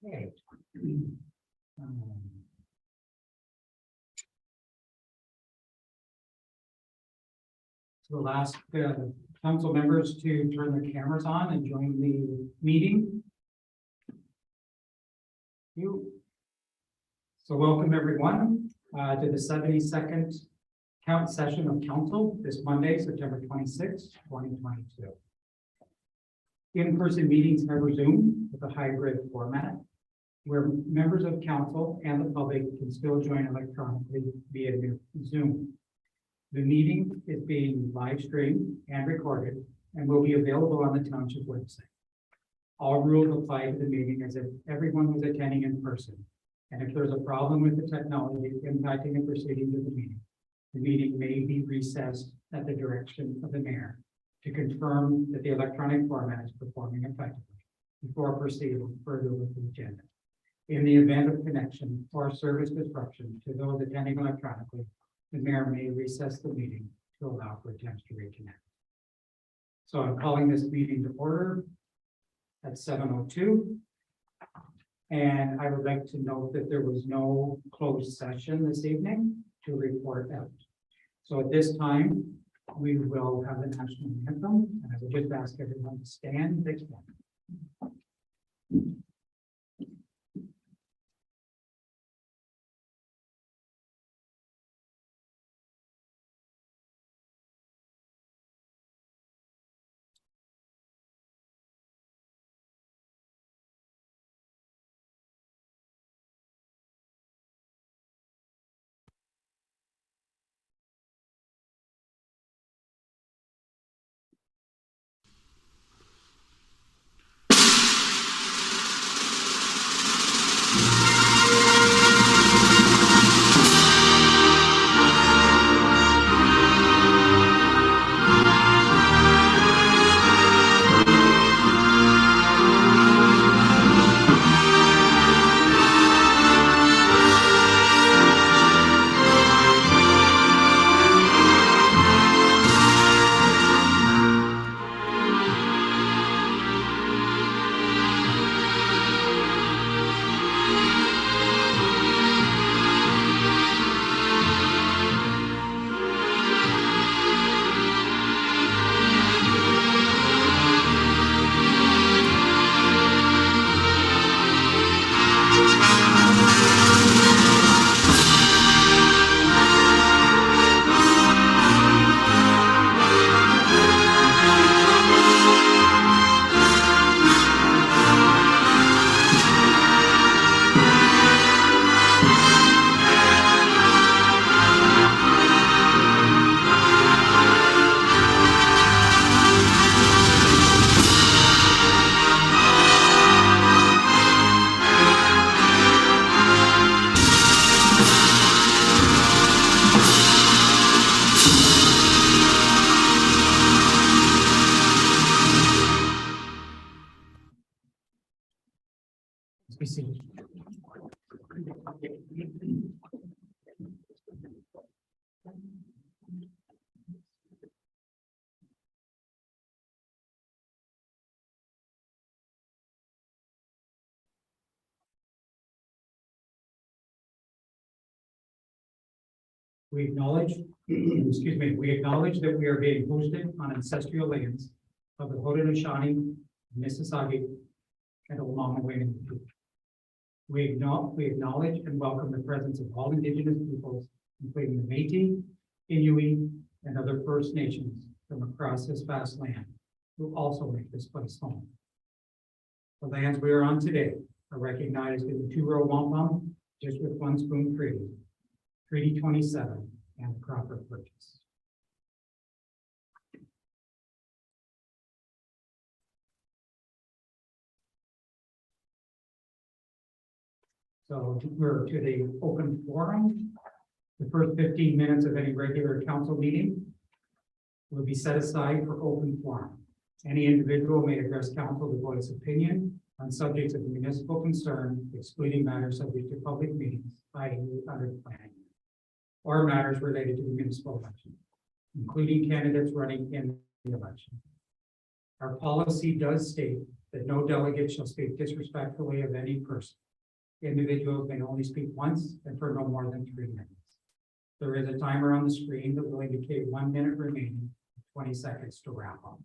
Okay. So we'll ask council members to turn their cameras on and join the meeting. Thank you. So welcome everyone to the 72nd count session of council this Monday, September 26, 2022. In-person meetings have resumed with a hybrid format where members of council and the public can still join electronically via Zoom. The meeting is being live streamed and recorded and will be available on the township website. All rules apply to the meeting as if everyone was attending in person. And if there's a problem with the technology impacting the proceedings of the meeting may be recessed at the direction of the mayor to confirm that the electronic format is performing effectively before proceeding further with the agenda. In the event of connection or service disruption to those attending electronically, the mayor may recess the meeting to allow for attempts to reconnect. So I'm calling this meeting to order at 7:02. And I would like to note that there was no closed session this evening to report out. So at this time, we will have the national anthem, and I would just ask everyone to stand. Thanks. We acknowledge, we acknowledge that we are being hosted on ancestral lands of the Haudenosaunee, Mississauga, and Ohlone people. We acknowledge and welcome the presence of all Indigenous peoples, including the Métis, Inuit, and other First Nations from across this vast land, who also make this place home. The lands we are on today are recognized in the two-row wampum, just with one spoon treaty, Treaty 27, and the Crawford Purchase. So we're to the open forum. The first 15 minutes of any regular council meeting will be set aside for open forum. Any individual may address council to voice opinion on subjects of municipal concern, excluding matters subject to public meetings, i.e. under the planning, or matters related to the municipal election, including candidates running in the election. Our policy does state that no delegate shall speak disrespectfully of any person. Individuals may only speak once and for no more than 3 minutes. There is a timer on the screen that will indicate 1 minute remaining, 20 seconds to wrap up.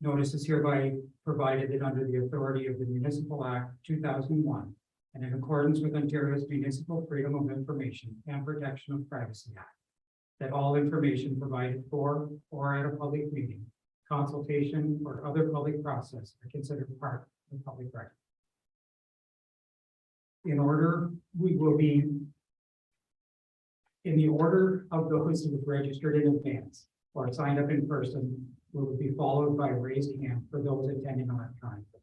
Notice is hereby provided that under the authority of the Municipal Act 2001 and in accordance with Ontario's Municipal Freedom of Information and Protection of Privacy Act, that all information provided for or at a public meeting, consultation, or other public process are considered part of the public record. In order, we will be in the order of those who have registered in advance or signed up in person, will be followed by raised hand for those attending electronically.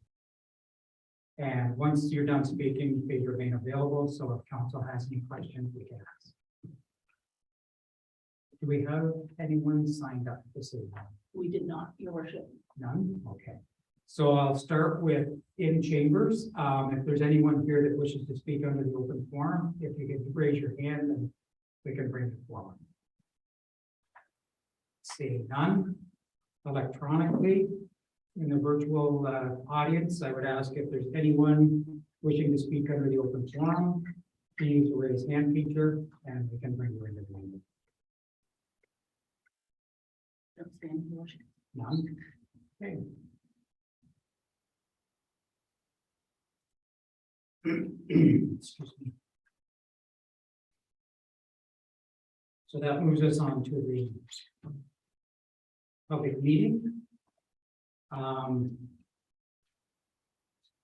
And once you're done speaking, please remain available. So if council has any questions, we can ask. Do we have anyone signed up this evening? We did not, Your Worship. None? Okay. So I'll start with in chambers. If there's anyone here that wishes to speak under the open forum, if you could raise your hand and we can bring it forward. Seeing none. Electronically, in the virtual audience, I would ask if there's anyone wishing to speak under the open forum, please use the raise hand feature and we can bring you into the meeting. Don't stand, Your Worship. None? Okay. Excuse me. So that moves us on to the public meeting.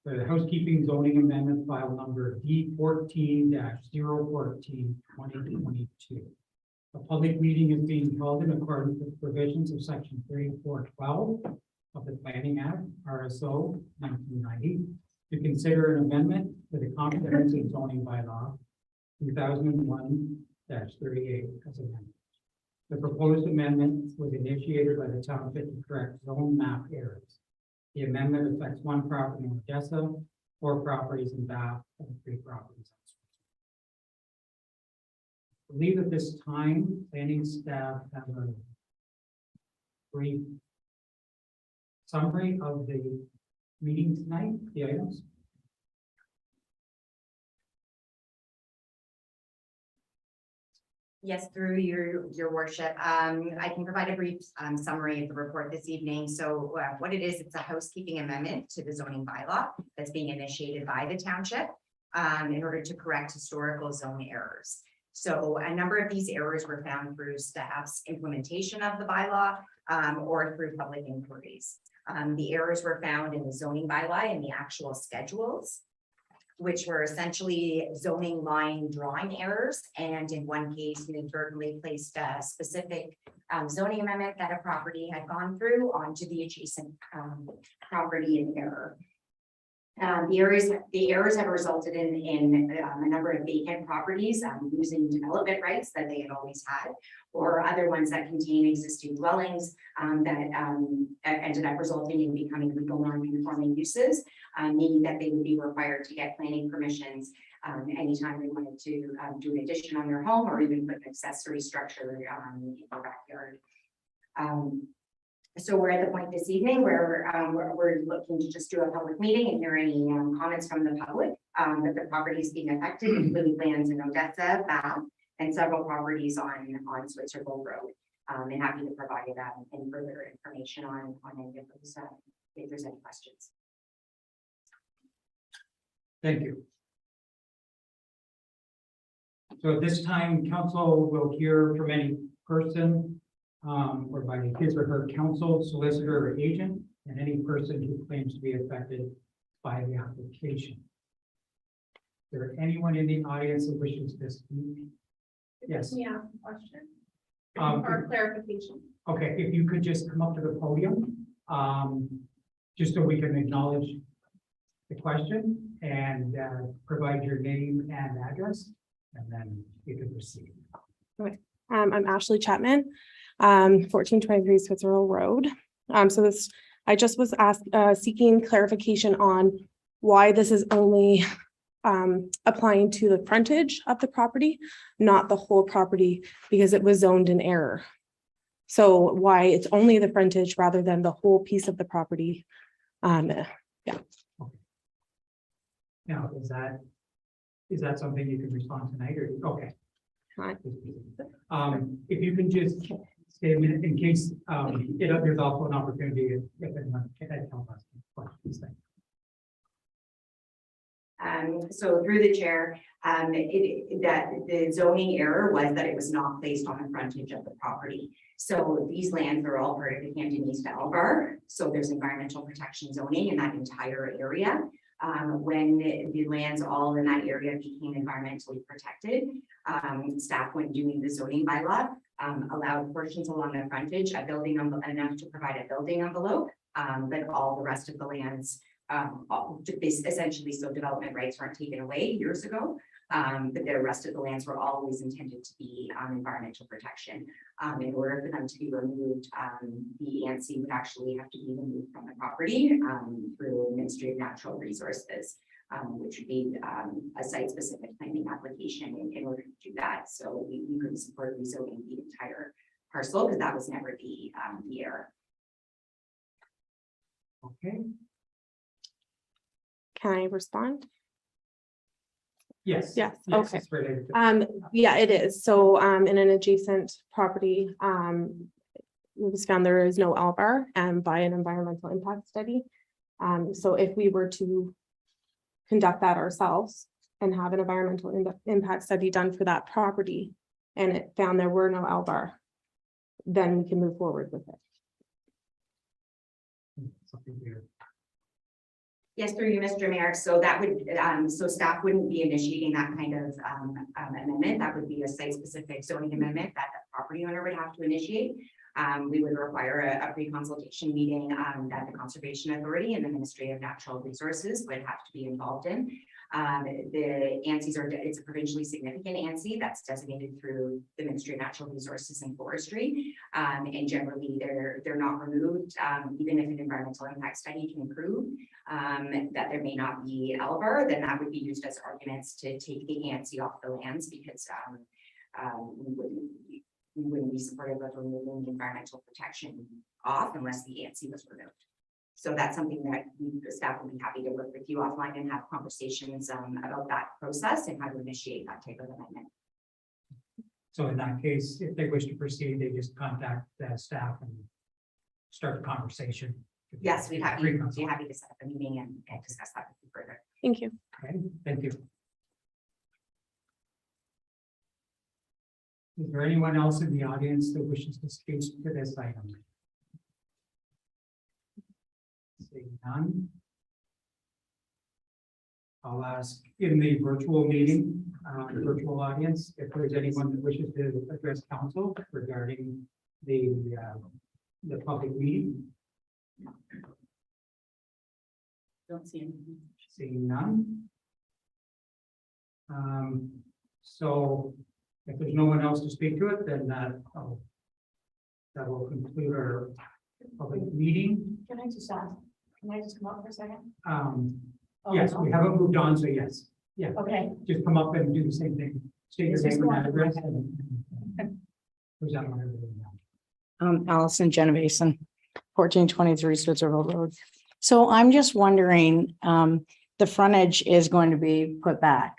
The housekeeping zoning amendment file number D14-014-2022. A public meeting is being held in accordance with provisions of section 3412 of the Planning Act, RSO 1990, to consider an amendment to the comprehensive zoning bylaw 2001-38 as amended. The proposed amendment was initiated by the township to correct zone map errors. The amendment affects 1 property in Odessa, 4 properties in Bath, and 3 properties elsewhere. I believe at this time, planning staff have a brief summary of the meeting tonight, the items. Yes, through your worship. I can provide a brief summary of the report this evening. So what it is, it's a housekeeping amendment to the zoning bylaw that's being initiated by the township in order to correct historical zone errors. So a number of these errors were found through staff's implementation of the bylaw or through public inquiries. The errors were found in the zoning bylaw and the actual schedules, which were essentially zoning line drawing errors. And in one case, we inadvertently placed a specific zoning amendment that a property had gone through onto the adjacent property in error. The errors have resulted in a number of vacant properties losing development rights that they had always had, or other ones that contain existing dwellings that ended up resulting in becoming legal non-conforming uses, meaning that they would be required to get planning permissions anytime they wanted to do an addition on their home or even put an accessory structure in their backyard. So we're at the point this evening where we're looking to just do a public meeting and hear any comments from the public that the property is being affected, including lands in Odessa, Bath, and several properties on Switzerland Road. And happy to provide any further information on any of those if there's any questions. Thank you. So at this time, council will hear from any person or by his or her counsel, solicitor, or agent, and any person who claims to be affected by the application. Is there anyone in the audience that wishes to speak? Yes. Can we ask a question? For clarification. Okay, if you could just come up to the podium, just so we can acknowledge the question and provide your name and address, and then you can proceed. Okay. I'm Ashley Chapman, 1423 Switzerland Road. I just was seeking clarification on why this is only applying to the frontage of the property, not the whole property, because it was zoned in error. So why it's only the frontage rather than the whole piece of the property. Now, is that something you can respond tonight or, okay. Fine. If you can just stay a minute in case, there's also an opportunity if anyone can help us. Questions. So through the chair, that the zoning error was that it was not placed on the frontage of the property. So these lands are all part of the Cantonese Alvar. So there's environmental protection zoning in that entire area. When the lands all in that area became environmentally protected, staff, when doing the zoning bylaw, allowed portions along the frontage, enough to provide a building envelope, but all the rest of the lands, essentially, so development rights weren't taken away years ago, but the rest of the lands were always intended to be environmental protection. In order for them to be removed, the ANSI would actually have to be removed from the property through Ministry of Natural Resources, which would be a site-specific planning application in order to do that. So we couldn't support rezoning the entire parcel because that was never the error. Okay. Can I respond? Yes. Yes, okay. It's related to- Yeah, it is. So, in an adjacent property, it was found there is no Alvar by an environmental impact study. So if we were to conduct that ourselves and have an environmental impact study done for that property, and it found there were no Alvar, then we can move forward with it. Something weird. Yes, through you, Mr. Mayor. So that would, so staff wouldn't be initiating that kind of amendment. That would be a site-specific zoning amendment that the property owner would have to initiate. We would require a pre-consultation meeting that the Conservation Authority and the Ministry of Natural Resources would have to be involved in. The ANSIs it's a provincially significant ANSI that's designated through the Ministry of Natural Resources and Forestry. And generally they're not removed, even if an environmental impact study can prove that there may not be Alvar, then that would be used as arguments to take the ANSI off the lands because we wouldn't be supportive of removing the environmental protection off unless the ANSI was removed. So that's something that the staff will be happy to work with you offline and have conversations about that process and how to initiate that type of amendment. So in that case, if they wish to proceed, they just contact the staff and start a conversation. Yes, we'd be happy to set up a meeting and discuss that with you further. Thank you. Okay, thank you. Is there anyone else in the audience that wishes to speak to this item? Seeing none. I'll ask in the virtual meeting, the virtual audience, if there's anyone that wishes to address council regarding the public meeting. Don't see anything. Seeing none. So if there's no one else to speak to it, then that will conclude our public meeting. Can I just ask? Can I just come up for a second? Yes, we haven't moved on, so yes. Yeah, Okay. just come up and do the same thing. State your name and address. Who's that one? Allison Genovason, 1423 Switzerville Road. So I'm just wondering, the frontage is going to be put back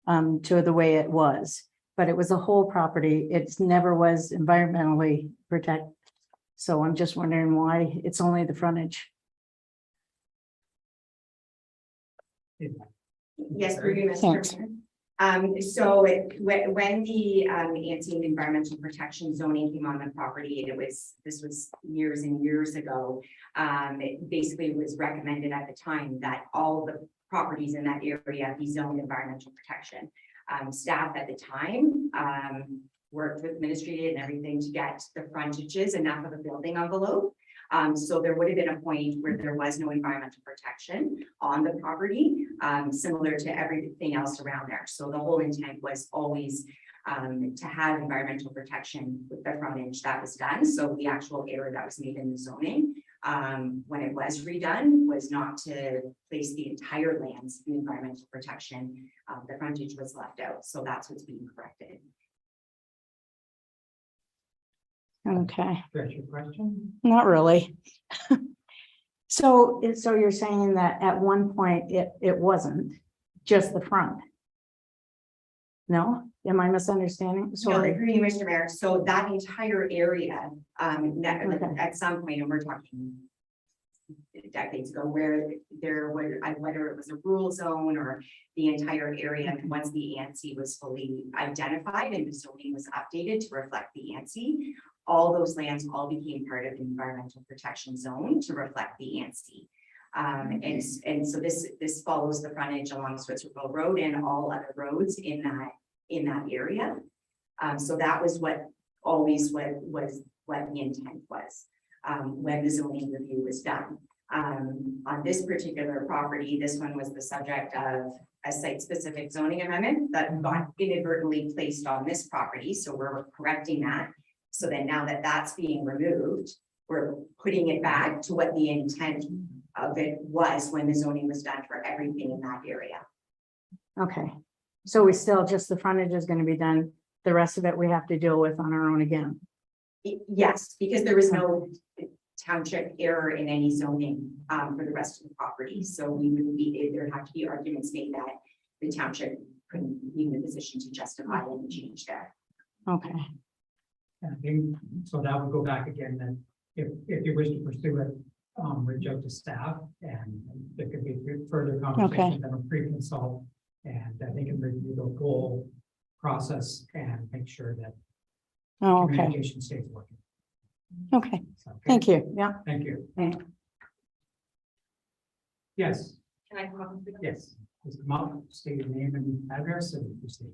to the way it was, but it was a whole property. It never was environmentally protected. So I'm just wondering why it's only the frontage. Yes, through you, Thanks. Mr. Mayor. So when the ANSI and environmental protection zoning came on the property, this was years and years ago. It basically was recommended at the time that all the properties in that area be zoned environmental protection. Staff at the time worked with ministry and everything to get the frontages enough of a building envelope. So there would have been a point where there was no environmental protection on the property, similar to everything else around there. So the whole intent was always to have environmental protection with the frontage that was done. So the actual error that was made in the zoning, when it was redone, was not to place the entire lands in environmental protection. The frontage was left out. So that's what's being corrected. Okay, That's your question? not really. So you're saying that at one point it wasn't just the front? No, am I misunderstanding? No, Sorry. agree, Mr. Mayor. So that entire area, Okay. at some point, and we're talking decades ago, where there were, whether it was a rural zone or the entire area, and once the ANSI was fully identified and the zoning was updated to reflect the ANSI, all those lands all became part of the environmental protection zone to reflect the ANSI. And so this follows the frontage along Switzerville Road and all other roads in that area. So that was what the intent was, when the zoning review was done. On this particular property, this one was the subject of a site-specific zoning amendment that got inadvertently placed on this property, so we're correcting that. So then now that that's being removed, we're putting it back to what the intent of it was when the zoning was done for everything in that area. Okay, so we still, just the frontage is going to be done. The rest of it we have to deal with on our own again. Yes, because there was no township error in any zoning for the rest of the property. So we would be, there'd have to be arguments made that the township couldn't be in a position to justify any change there. Okay, I think, so that would go back again, then, if you wish to pursue it, reach out to staff, and there could be further conversations and a pre-consult, and I think review the whole process and make sure that oh, okay, communication stays working. okay, So, okay? thank you, yeah. Thank you. Thank- Yes, Can I come up? yes. Please come up, state your name and address and proceed.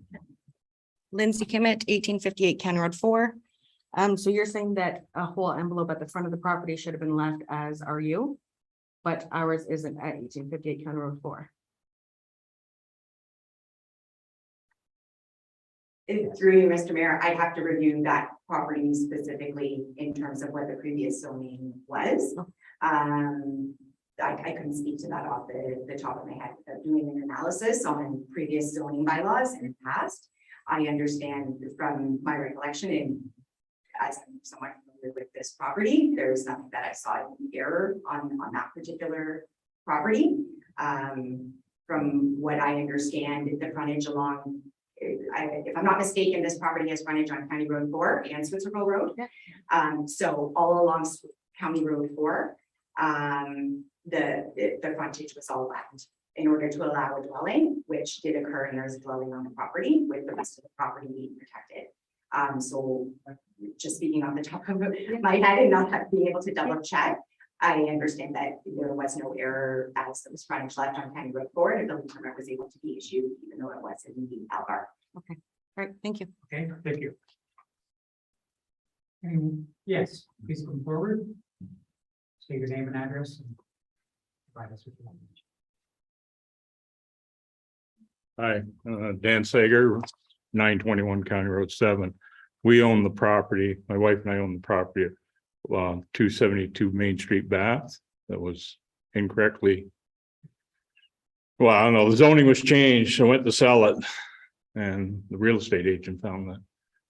Lindsay Kimmett, 1858 Ken Road 4. So you're saying that a whole envelope at the front of the property should have been left as RU, but ours isn't at 1858 Ken Road 4. Through you, Mr. Mayor, I'd have to review that property specifically in terms of what the previous zoning was. I couldn't speak to that off the top of my head without doing an analysis on previous zoning bylaws in the past. I understand from my recollection, and as I'm somewhat familiar with this property, there's nothing that I saw in error on that particular property. From what I understand, the frontage along, if I'm not mistaken, this property has frontage on County Road 4 and Switzerville Road. Yeah. So all along County Road 4, the frontage was all left in order to allow a dwelling, which did occur, and there's a dwelling on the property with the rest of the property being protected. So just speaking off the top of my head and not being able to double check, I understand that there was no error as there was frontage left on County Road 4, and the building permit was able to be issued, even though it was in the LR. All right, thank you. Okay, thank you. And yes, please come forward. State your name and address and provide us with your language. Hi, Dan Sager, 921 County Road 7. We own the property. My wife and I own the property at 272 Main Street, Bath. That was incorrectly. Well, I don't know. The zoning was changed. I went to sell it, and the real estate agent found that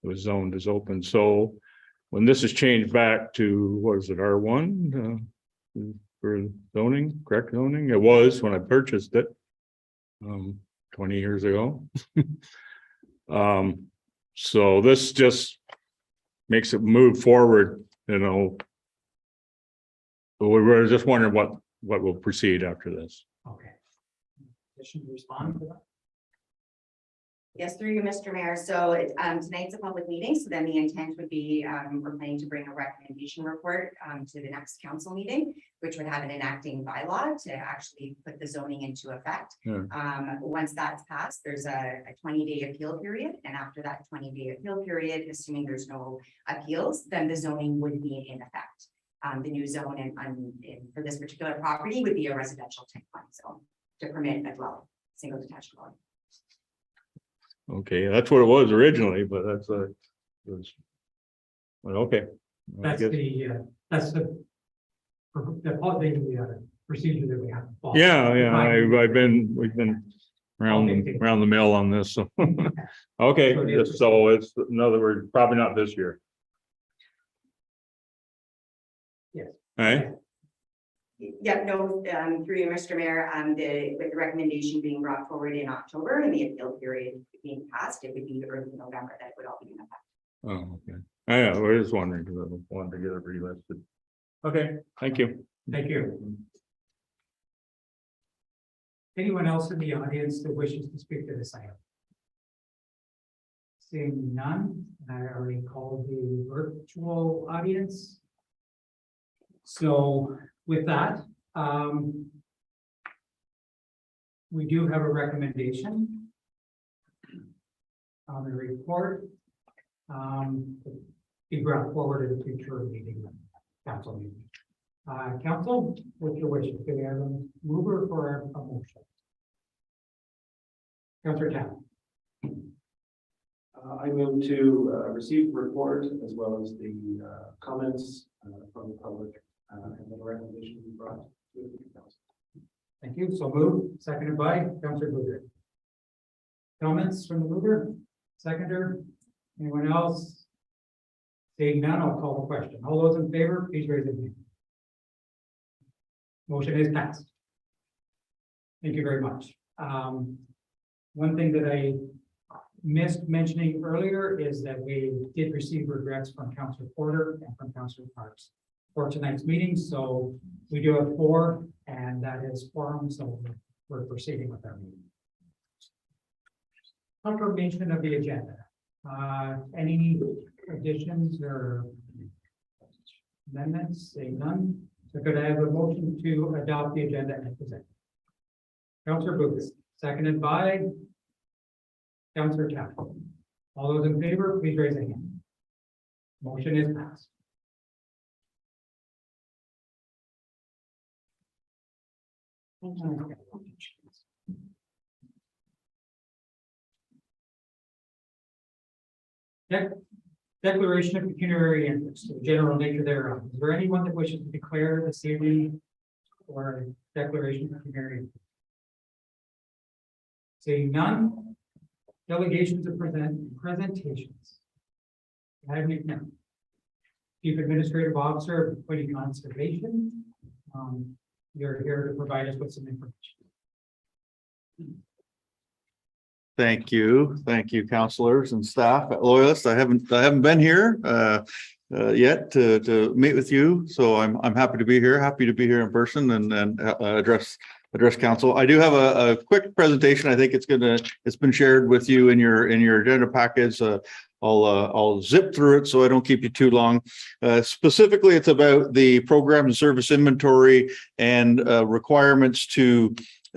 it was zoned as open. So when this is changed back to, what is it, R1 for zoning, correct zoning? It was when I purchased it 20 years ago. So this just makes it move forward, you know. But we were just wondering what will proceed after this. Okay. Should we respond to that? Yes, through you, Mr. Mayor. So tonight's a public meeting, so then the intent would be, we're planning to bring a recommendation report to the next council meeting, which would have an enacting bylaw to actually put the zoning into effect. Yeah. Once that's passed, there's a 20-day appeal period, and after that 20-day appeal period, assuming there's no appeals, then the zoning would be in effect. The new zone and for this particular property would be a residential type 1 zone to permit a dwelling, single detached dwelling. Okay, that's what it was originally, but that's well, okay. I That's guess- the procedure that we have to follow. Yeah, we've been around the mill on this, so. Okay, so it's, in other words, probably not this year. Yes. Hey, Yeah, no, through you, Mr. Mayor, with the recommendation being brought forward in October and the appeal period being passed, it would be early November that it would all be in effect. oh, okay. Yeah, I was just wondering, because I wanted to get it relisted. Okay, thank you. Thank you. Anyone else in the audience that wishes to speak to this item? Seeing none, I already called the virtual audience. So with that, we do have a recommendation on the report. Be brought forward at a future meeting, council meeting. Council, what's your wishes? Do we have a mover for a motion? Councilor Town. I move to receive the report as well as the comments from the public and the recommendation we brought to the council. Thank you. So moved, seconded by Councilor Bluder. Comments from the mover, seconder, anyone else? Seeing none, I'll call the question. All those in favor, please raise your hand. Motion is passed. Thank you very much. One thing that I missed mentioning earlier is that we did receive regrets from Councilor Porter and from Councilor Parks for tonight's meeting. So we do have 4, and that is quorum, so we're proceeding with our meeting. Confirmation of the agenda. Any additions or amendments? Saying none. So could I have a motion to adopt the agenda as presented? Councilor Booth, seconded by Councilor Town. All those in favor, please raise a hand. Motion is passed. Declaration of pecuniary interest, the general nature thereof. Is there anyone that wishes to declare this evening or declaration of pecuniary interest? Seeing none, delegations of presentations. I have any now. Chief Administrative Officer of Equity Conservation. You're here to provide us with some information. Thank you, counselors and staff at Loyalist. I haven't been here yet to meet with you, so I'm happy to be here. Happy to be here in person and address council. I do have a quick presentation. I think it's been shared with you in your agenda package. I'll zip through it so I don't keep you too long. Specifically, it's about the program and service inventory and requirements to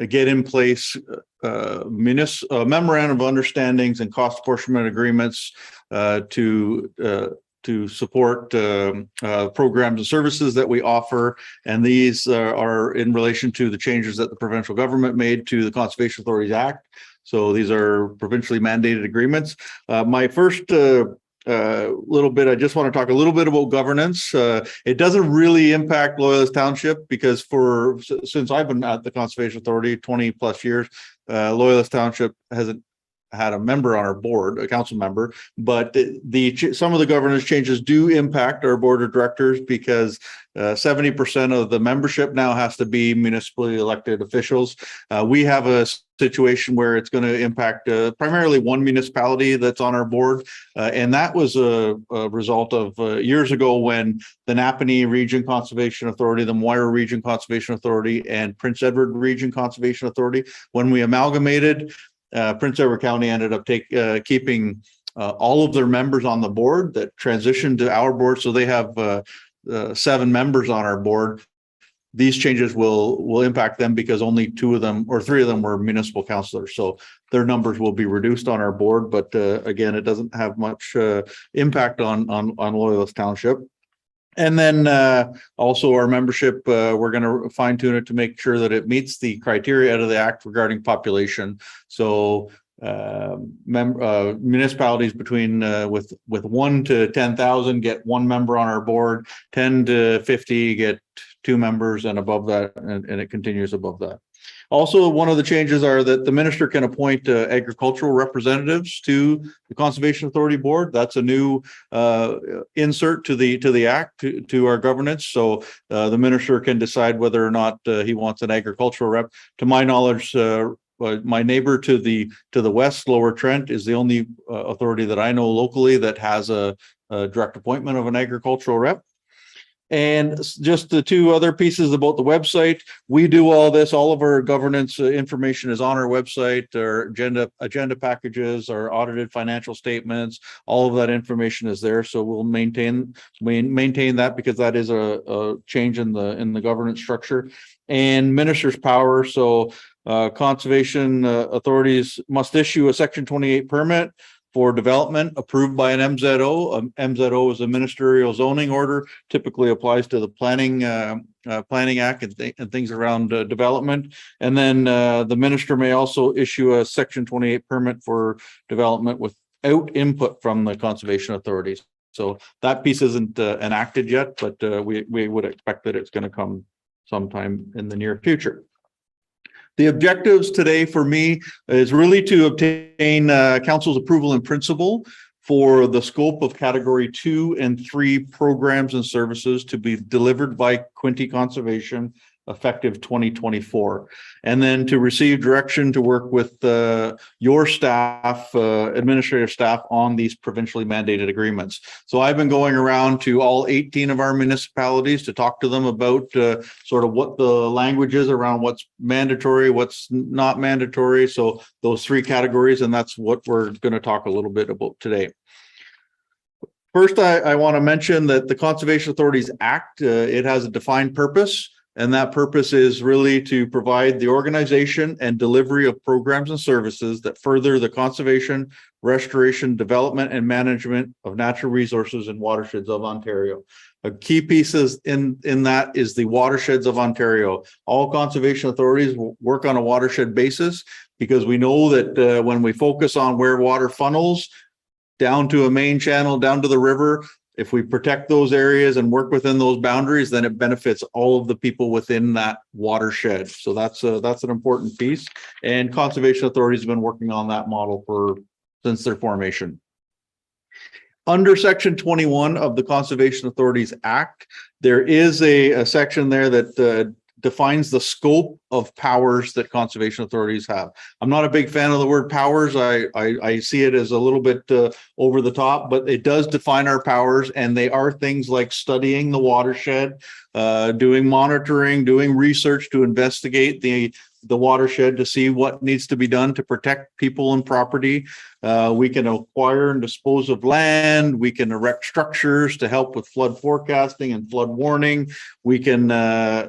get in place memorandum of understandings and cost apportionment agreements to support programs and services that we offer. And these are in relation to the changes that the provincial government made to the Conservation Authorities Act. So these are provincially mandated agreements. My first little bit, I just want to talk a little bit about governance. It doesn't really impact Loyalist Township because since I've been at the Conservation Authority 20 plus years, Loyalist Township hasn't had a member on our board, a council member, but some of the governance changes do impact our board of directors because 70% of the membership now has to be municipally elected officials. We have a situation where it's going to impact primarily one municipality that's on our board. And that was a result of years ago when the Napanee Region Conservation Authority, the Moira Region Conservation Authority, and Prince Edward Region Conservation Authority, when we amalgamated, Prince Edward County ended up keeping all of their members on the board that transitioned to our board. So they have 7 members on our board. These changes will impact them because only 2 of them or 3 of them were municipal councilors. So their numbers will be reduced on our board. But again, it doesn't have much impact on Loyalist Township. And then also our membership, we're going to fine tune it to make sure that it meets the criteria out of the act regarding population. So municipalities between with 1 to 10,000 get 1 member on our board, 10 to 50 get 2 members, and above that, and it continues above that. Also, one of the changes are that the minister can appoint agricultural representatives to the Conservation Authority Board. That's a new insert to the act to our governance. So the minister can decide whether or not he wants an agricultural rep. To my knowledge, my neighbor to the west, Lower Trent, is the only authority that I know locally that has a direct appointment of an agricultural rep. And just the two other pieces about the website, we do all this, all of our governance information is on our website, our agenda packages, our audited financial statements, all of that information is there. So we'll maintain that because that is a change in the governance structure. And minister's power. So conservation authorities must issue a Section 28 permit for development approved by an MZO. MZO is a ministerial zoning order, typically applies to the planning act and things around development. And then the minister may also issue a Section 28 permit for development without input from the conservation authorities. So that piece isn't enacted yet, but we would expect that it's going to come sometime in the near future. The objectives today for me is really to obtain council's approval in principle for the scope of category 2 and 3 programs and services to be delivered by Quinte Conservation effective 2024. And then to receive direction to work with your staff, administrative staff on these provincially mandated agreements. So I've been going around to all 18 of our municipalities to talk to them about sort of what the language is around what's mandatory, what's not mandatory. So those 3 categories, and that's what we're going to talk a little bit about today. First, I want to mention that the Conservation Authorities Act, it has a defined purpose. And that purpose is really to provide the organization and delivery of programs and services that further the conservation, restoration, development, and management of natural resources and watersheds of Ontario. A key piece in that is the watersheds of Ontario. All conservation authorities work on a watershed basis because we know that when we focus on where water funnels down to a main channel, down to the river, if we protect those areas and work within those boundaries, then it benefits all of the people within that watershed. So that's an important piece. And conservation authorities have been working on that model since their formation. Under Section 21 of the Conservation Authorities Act, there is a section there that defines the scope of powers that conservation authorities have. I'm not a big fan of the word powers. I see it as a little bit over the top, but it does define our powers, and they are things like studying the watershed, doing monitoring, doing research to investigate the watershed to see what needs to be done to protect people and property. We can acquire and dispose of land. We can erect structures to help with flood forecasting and flood warning. We can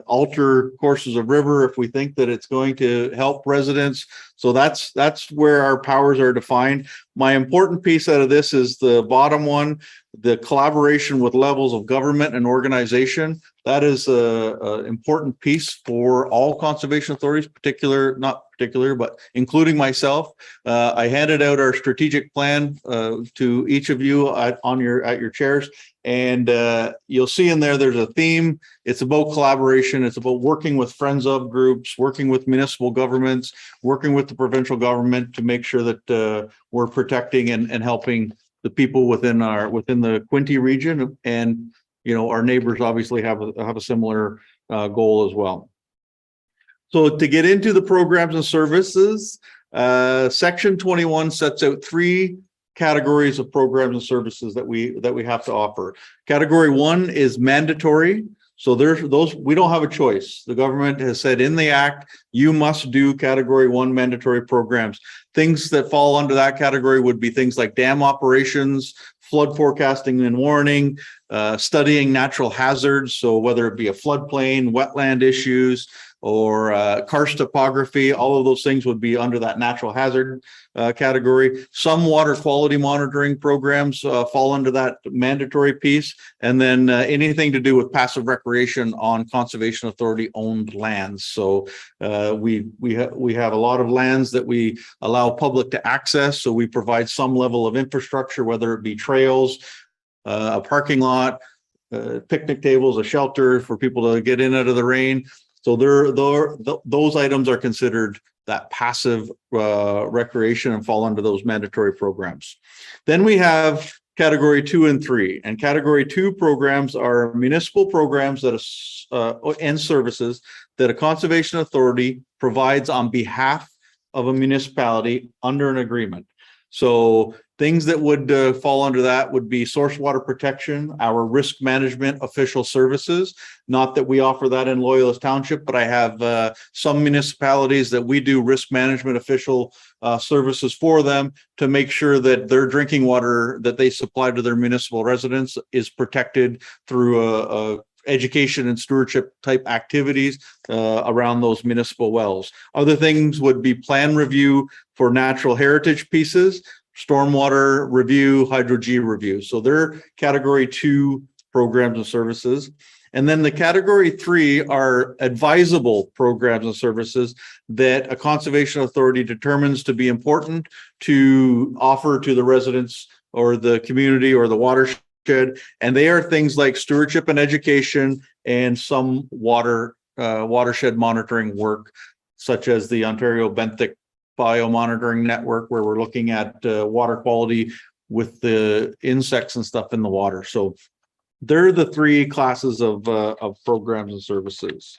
alter courses of river if we think that it's going to help residents. So that's where our powers are defined. My important piece out of this is the bottom one, the collaboration with levels of government and organization. That is an important piece for all conservation authorities, not particular, but including myself. I handed out our strategic plan to each of you at your chairs, and you'll see in there's a theme. It's about collaboration. It's about working with friends of groups, working with municipal governments, working with the provincial government to make sure that we're protecting and helping the people within the Quinte region, and our neighbors obviously have a similar goal as well. So to get into the programs and services, Section 21 sets out 3 categories of programs and services that we have to offer. Category 1 is mandatory. So those we don't have a choice. The government has said in the act, you must do category 1 mandatory programs. Things that fall under that category would be things like dam operations, flood forecasting and warning, studying natural hazards. So whether it be a floodplain, wetland issues, or karst topography, all of those things would be under that natural hazard category. Some water quality monitoring programs fall under that mandatory piece. And then anything to do with passive recreation on conservation authority owned lands. So we have a lot of lands that we allow public to access. So we provide some level of infrastructure, whether it be trails, a parking lot, picnic tables, a shelter for people to get in out of the rain. So those items are considered that passive recreation and fall under those mandatory programs. Then we have category 2 and 3, and category 2 programs are municipal programs that and services that a conservation authority provides on behalf of a municipality under an agreement. So things that would fall under that would be source water protection, our risk management official services. Not that we offer that in Loyalist Township, but I have some municipalities that we do risk management official services for them to make sure that their drinking water that they supply to their municipal residents is protected through a education and stewardship type activities around those municipal wells. Other things would be plan review for natural heritage pieces, stormwater review, hydro G review. So they're category 2 programs and services. And then the category 3 are advisable programs and services that a conservation authority determines to be important to offer to the residents or the community or the watershed. And they are things like stewardship and education and some watershed monitoring work, such as the Ontario Benthic Biomonitoring Network, where we're looking at water quality with the insects and stuff in the water. So they're the 3 classes of programs and services.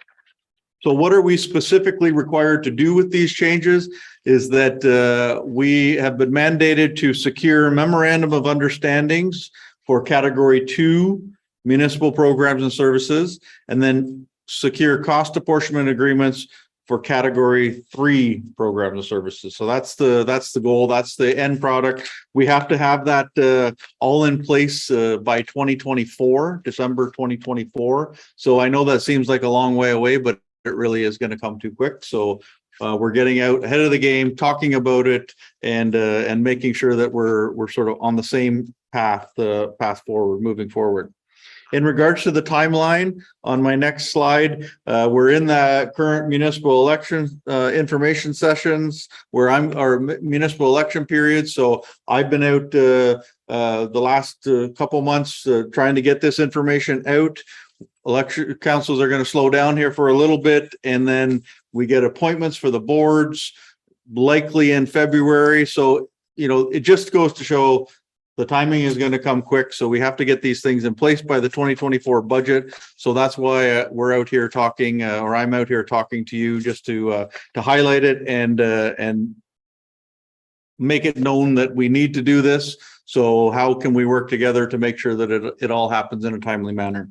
So what are we specifically required to do with these changes is that we have been mandated to secure memorandum of understandings for category 2 municipal programs and services, and then secure cost apportionment agreements for category 3 programs and services. So that's the goal. That's the end product. We have to have that all in place by 2024, December 2024. So I know that seems like a long way away, but it really is going to come too quick. So we're getting out ahead of the game, talking about it, and making sure that we're sort of on the same path forward, moving forward. In regards to the timeline, on my next slide, we're in the current municipal election information sessions where our municipal election period. So I've been out the last couple months trying to get this information out. Election councils are going to slow down here for a little bit, and then we get appointments for the boards likely in February. So, it just goes to show the timing is going to come quick. So we have to get these things in place by the 2024 budget. So that's why we're out here talking, or I'm out here talking to you just to highlight it and make it known that we need to do this. So how can we work together to make sure that it all happens in a timely manner?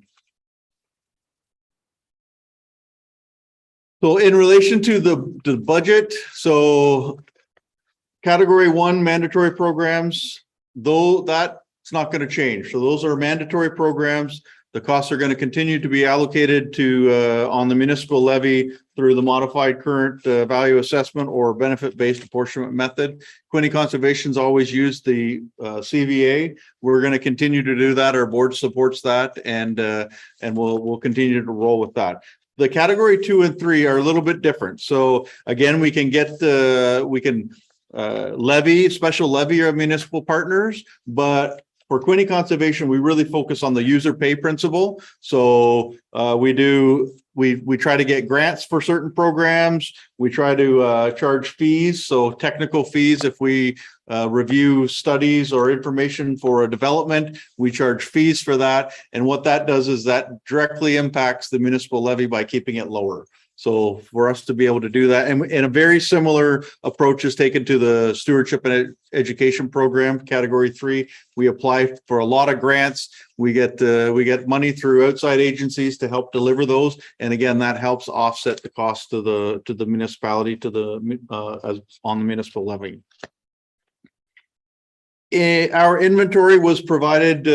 So in relation to the budget, so category 1 mandatory programs, though that's not going to change. So those are mandatory programs. The costs are going to continue to be allocated to on the municipal levy through the modified current value assessment or benefit-based apportionment method. Quinte Conservation's always used the CVA. We're going to continue to do that. Our board supports that, and we'll continue to roll with that. The category 2 and 3 are a little bit different. So again, we can special levy our municipal partners, but for Quinte Conservation, we really focus on the user pay principle. So we try to get grants for certain programs. We try to charge fees, so technical fees. If we review studies or information for a development, we charge fees for that. And what that does is that directly impacts the municipal levy by keeping it lower. So for us to be able to do that, and a very similar approach is taken to the stewardship and education program, category 3. We apply for a lot of grants. We get money through outside agencies to help deliver those, and again, that helps offset the cost to the municipality on the municipal levy. Our inventory was provided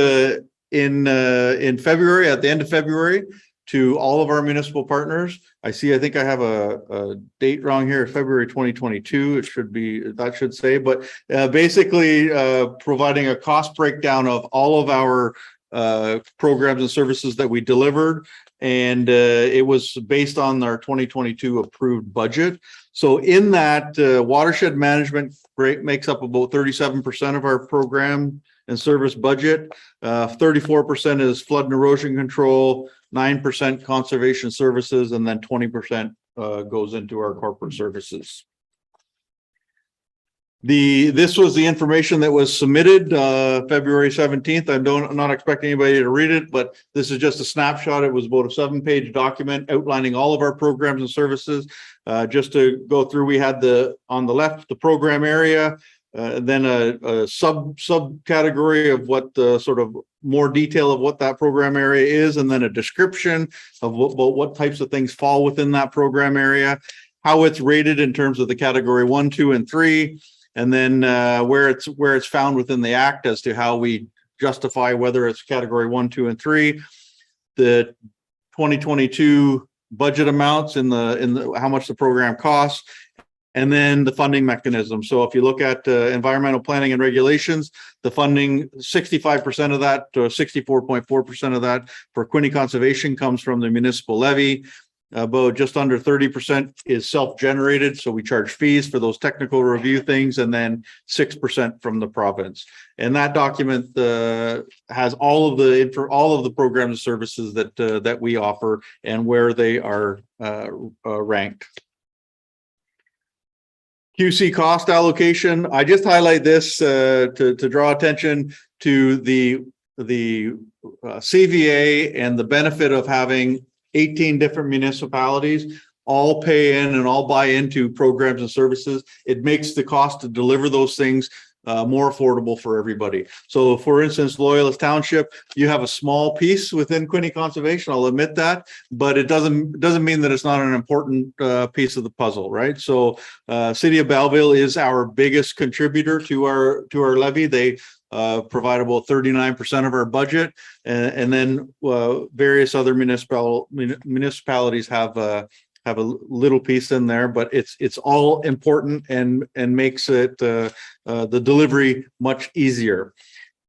in February, at the end of February, to all of our municipal partners. I think I have a date wrong here, February 2022. That should say, but basically providing a cost breakdown of all of our programs and services that we delivered. And it was based on our 2022 approved budget. So in that, watershed management makes up about 37% of our program and service budget. 34% is flood and erosion control, 9% conservation services, and then 20% goes into our corporate services. This was the information that was submitted February 17th. I'm not expecting anybody to read it, but this is just a snapshot. It was about a 7-page document outlining all of our programs and services. Just to go through, we had on the left, the program area, then a subcategory of what sort of more detail of what that program area is, and then a description of what types of things fall within that program area, how it's rated in terms of the category 1, 2, and 3. And then where it's found within the act as to how we justify whether it's category 1, 2, and 3, the 2022 budget amounts in the how much the program costs, and then the funding mechanism. So if you look at environmental planning and regulations, the funding, 65% of that, 64.4% of that for Quinte Conservation comes from the municipal levy. About just under 30% is self-generated, so we charge fees for those technical review things, and then 6% from the province. And that document has all of the programs and services that we offer and where they are ranked. QC cost allocation. I just highlight this to draw attention to the CVA and the benefit of having 18 different municipalities all pay in and all buy into programs and services. It makes the cost to deliver those things more affordable for everybody. So for instance, Loyalist Township, you have a small piece within Quinte Conservation, I'll admit that, but it doesn't mean that it's not an important piece of the puzzle, right? So City of Belleville is our biggest contributor to our levy. They provide about 39% of our budget, and then various other municipalities have a little piece in there, but it's all important and makes it the delivery much easier.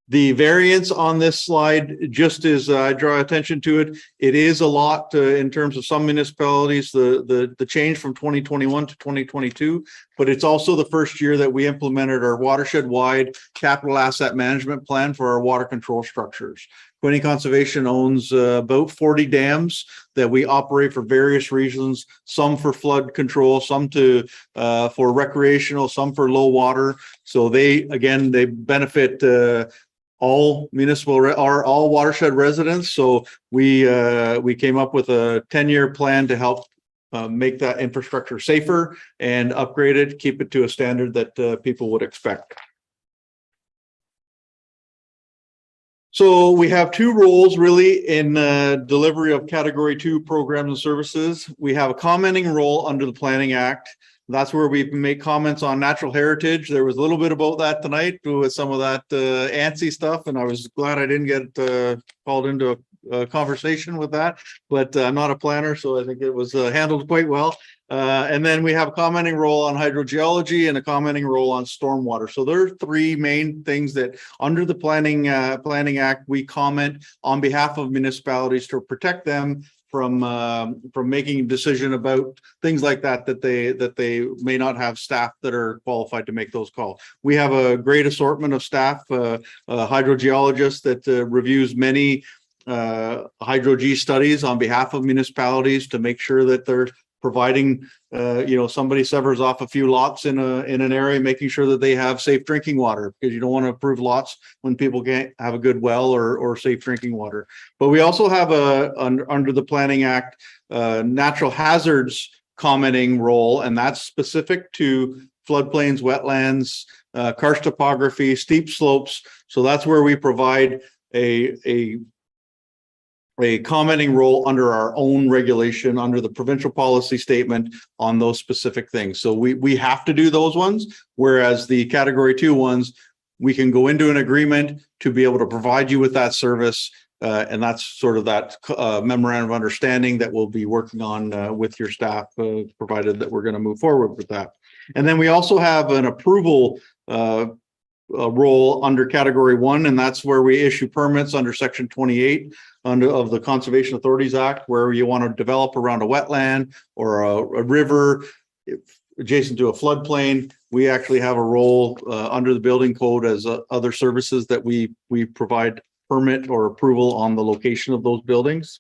The variance on this slide, just as I draw attention to it, it is a lot in terms of some municipalities, the change from 2021 to 2022, but it's also the first year that we implemented our watershed-wide capital asset management plan for our water control structures. Quinte Conservation owns about 40 dams that we operate for various reasons, some for flood control, some for recreational, some for low water. So they benefit all municipal or all watershed residents. So we came up with a 10-year plan to help make that infrastructure safer and upgrade it, keep it to a standard that people would expect. So we have two roles really in delivery of category 2 programs and services. We have a commenting role under the Planning Act. That's where we make comments on natural heritage. There was a little bit about that tonight with some of that ANSI stuff, and I was glad I didn't get called into a conversation with that, but I'm not a planner, so I think it was handled quite well. And then we have a commenting role on hydrogeology and a commenting role on stormwater. So there are 3 main things that under the Planning Act, we comment on behalf of municipalities to protect them from making a decision about things like that they may not have staff that are qualified to make those calls. We have a great assortment of staff, a hydrogeologist that reviews many hydro-G studies on behalf of municipalities to make sure that they're providing, somebody severs off a few lots in an area, making sure that they have safe drinking water, because you don't want to approve lots when people can't have a good well or safe drinking water. But we also have under the Planning Act, natural hazards commenting role, and that's specific to floodplains, wetlands, karst topography, steep slopes. So that's where we provide a commenting role under our own regulation, under the provincial policy statement on those specific things. So we have to do those ones, whereas the category 2 ones, we can go into an agreement to be able to provide you with that service. And that's sort of that memorandum of understanding that we'll be working on with your staff, provided that we're going to move forward with that. And then we also have an approval role under category 1, and that's where we issue permits under section 28 of the Conservation Authorities Act, where you want to develop around a wetland or a river. adjacent to a floodplain. We actually have a role under the building code as other services that we provide permit or approval on the location of those buildings.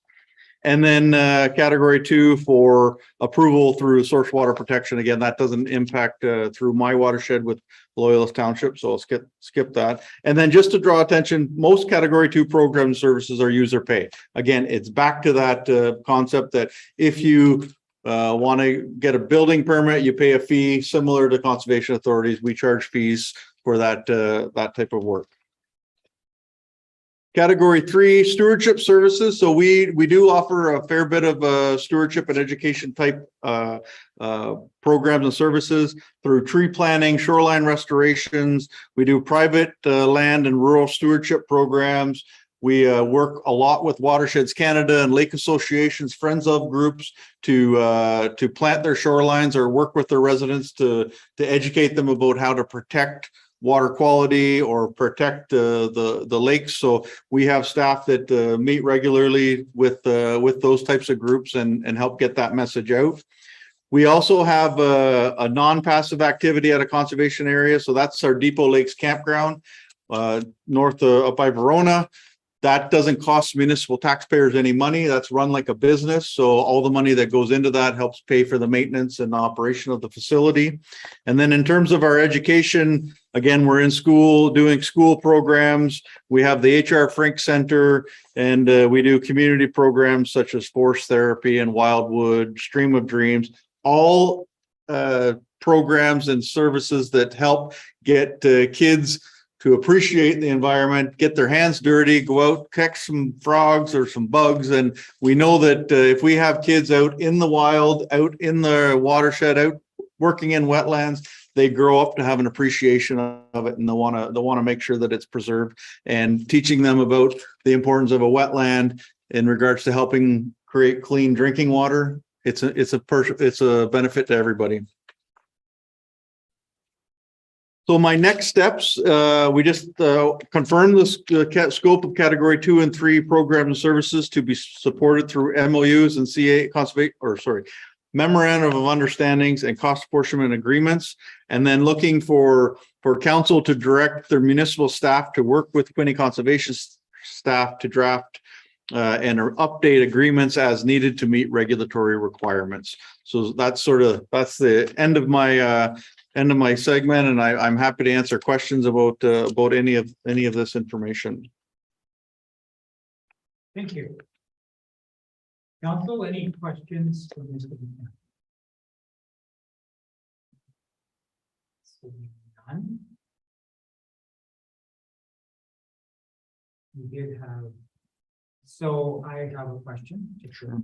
And then category 2 for approval through source water protection. Again, that doesn't impact through my watershed with Loyalist Township, so I'll skip that. And then just to draw attention, most category 2 program services are user pay. Again, it's back to that concept that if you want to get a building permit, you pay a fee similar to conservation authorities. We charge fees for that type of work. Category 3, stewardship services. So we do offer a fair bit of stewardship and education type programs and services through tree planting, shoreline restorations. We do private land and rural stewardship programs. We work a lot with Watersheds Canada and lake associations, friends of groups to plant their shorelines or work with their residents to educate them about how to protect water quality or protect the lakes. So we have staff that meet regularly with those types of groups and help get that message out. We also have a non-passive activity at a conservation area. So that's our Depot Lakes Campground north up by Verona. That doesn't cost municipal taxpayers any money. That's run like a business. So all the money that goes into that helps pay for the maintenance and operation of the facility. And then in terms of our education, again, we're in school doing school programs. We have the HR Frink Center, and we do community programs such as forest therapy and Wildwood, Stream of Dreams, all programs and services that help get kids to appreciate the environment, get their hands dirty, go out, catch some frogs or some bugs. And we know that if we have kids out in the wild, out in the watershed, out working in wetlands, they grow up to have an appreciation of it, and they want to make sure that it's preserved. And teaching them about the importance of a wetland in regards to helping create clean drinking water, it's a benefit to everybody. So my next steps, we just confirmed the scope of category 2 and 3 programs and services to be supported through MOUs and memorandum of understandings and cost apportionment agreements, and then looking for council to direct their municipal staff to work with Quinte Conservation staff to draft and update agreements as needed to meet regulatory requirements. So that's the end of my segment, and I'm happy to answer questions about any of this information. Thank you. Council, any questions for Mr. McKenna? Seeing none. We did have, so I have a question. Sure.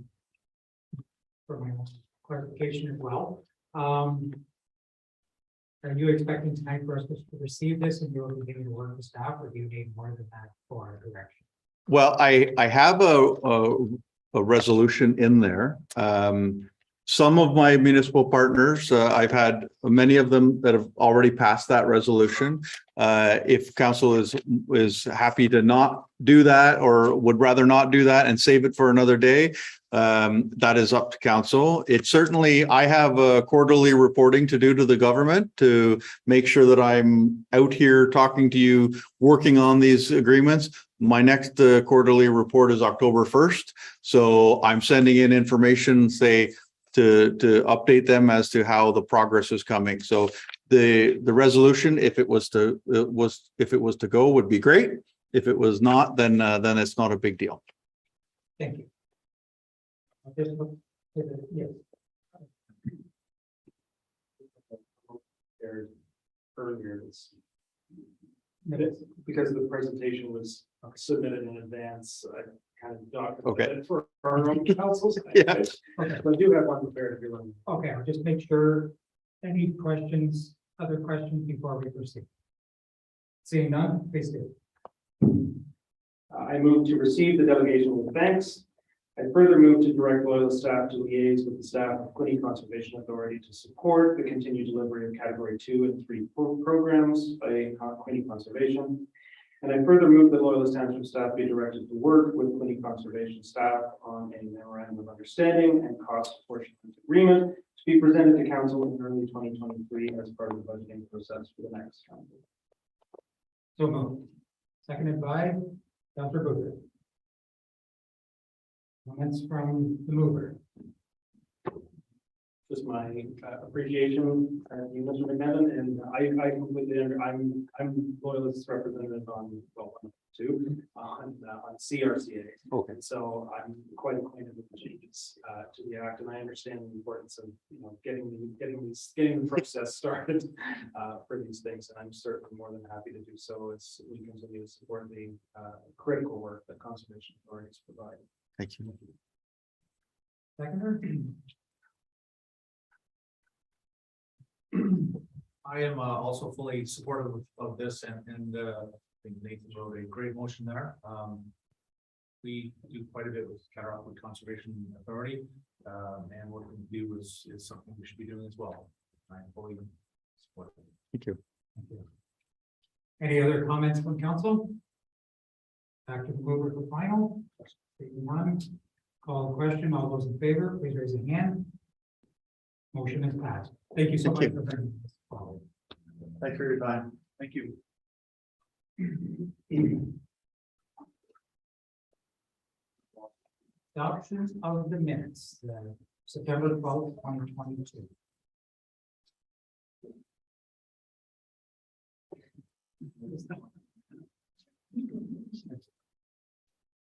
For my clarification as well. Are you expecting tonight for us to receive this and you'll begin to work with staff, or do you need more than that for our direction? Well, I have a resolution in there. Some of my municipal partners, I've had many of them that have already passed that resolution. If council is happy to not do that or would rather not do that and save it for another day, that is up to council. It certainly, I have a quarterly reporting to do to the government to make sure that I'm out here talking to you, working on these agreements. My next quarterly report is October 1st. So I'm sending in information, say, to update them as to how the progress is coming. So the resolution, if it was to go, would be great. If it was not, then it's not a big deal. Thank you. I'll just look to the, yes. Earlier this, because the presentation was submitted in advance, I kind of documented it for our own councils. Yeah. Okay. But I do have one prepared if you're willing. Okay, I'll just make sure. Any questions, other questions before we proceed? Seeing none, please do. I move to receive the delegation with thanks. I further move to direct Loyalist staff to liaise with the staff of Quinte Conservation Authority to support the continued delivery of category 2 and 3 programs by Quinte Conservation. And I further move that Loyalist Township staff be directed to work with Quinte Conservation staff on a memorandum of understanding and cost apportionment agreement to be presented to council in early 2023 as part of the budgeting process for the next council. So moved. Seconded by Dr. Booker. Comments from the mover. Just my appreciation, you, Mr. McNevin, and I completely I'm Loyalist representative on, well, on CRCA. Okay. And so I'm quite acquainted with the changes to the act, and I understand the importance of, you know, getting the process started for these things, and I'm certainly more than happy to do so as we continue to support the critical work that conservation authorities provide. Thank you. Seconder. I am also fully supportive of this, and I think Nathan wrote a great motion there. We do quite a bit with Cataract Conservation Authority, and what we do is something we should be doing as well. I'm fully supportive. Thank you. Thank you. Any other comments from council? Back to the mover for final. Seeing none, call the question. All those in favor, please raise a hand. Motion is passed. Thank you so much for bringing this forward. Thanks for your time. Thank you. Adoption of the minutes, September 12th, 2022.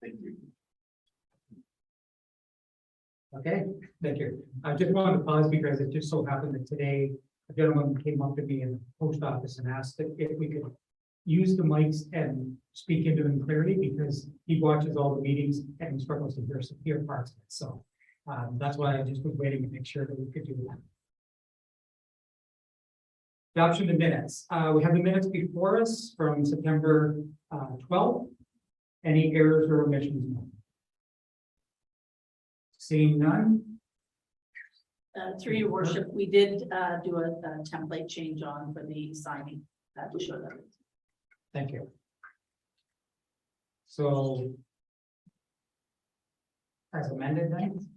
Thank you. Okay, thank you. I just wanted to pause because it just so happened that today a gentleman came up to me in the post office and asked if we could use the mics and speak into them clearly, because he watches all the meetings and struggles to hear parts of it. So that's why I just was waiting to make sure that we could do that. Adoption of minutes. We have the minutes before us from September 12th. Any errors or omissions? Seeing none. Through your worship, we did do a template change on for the signing to show that. Thank you. So as amended then?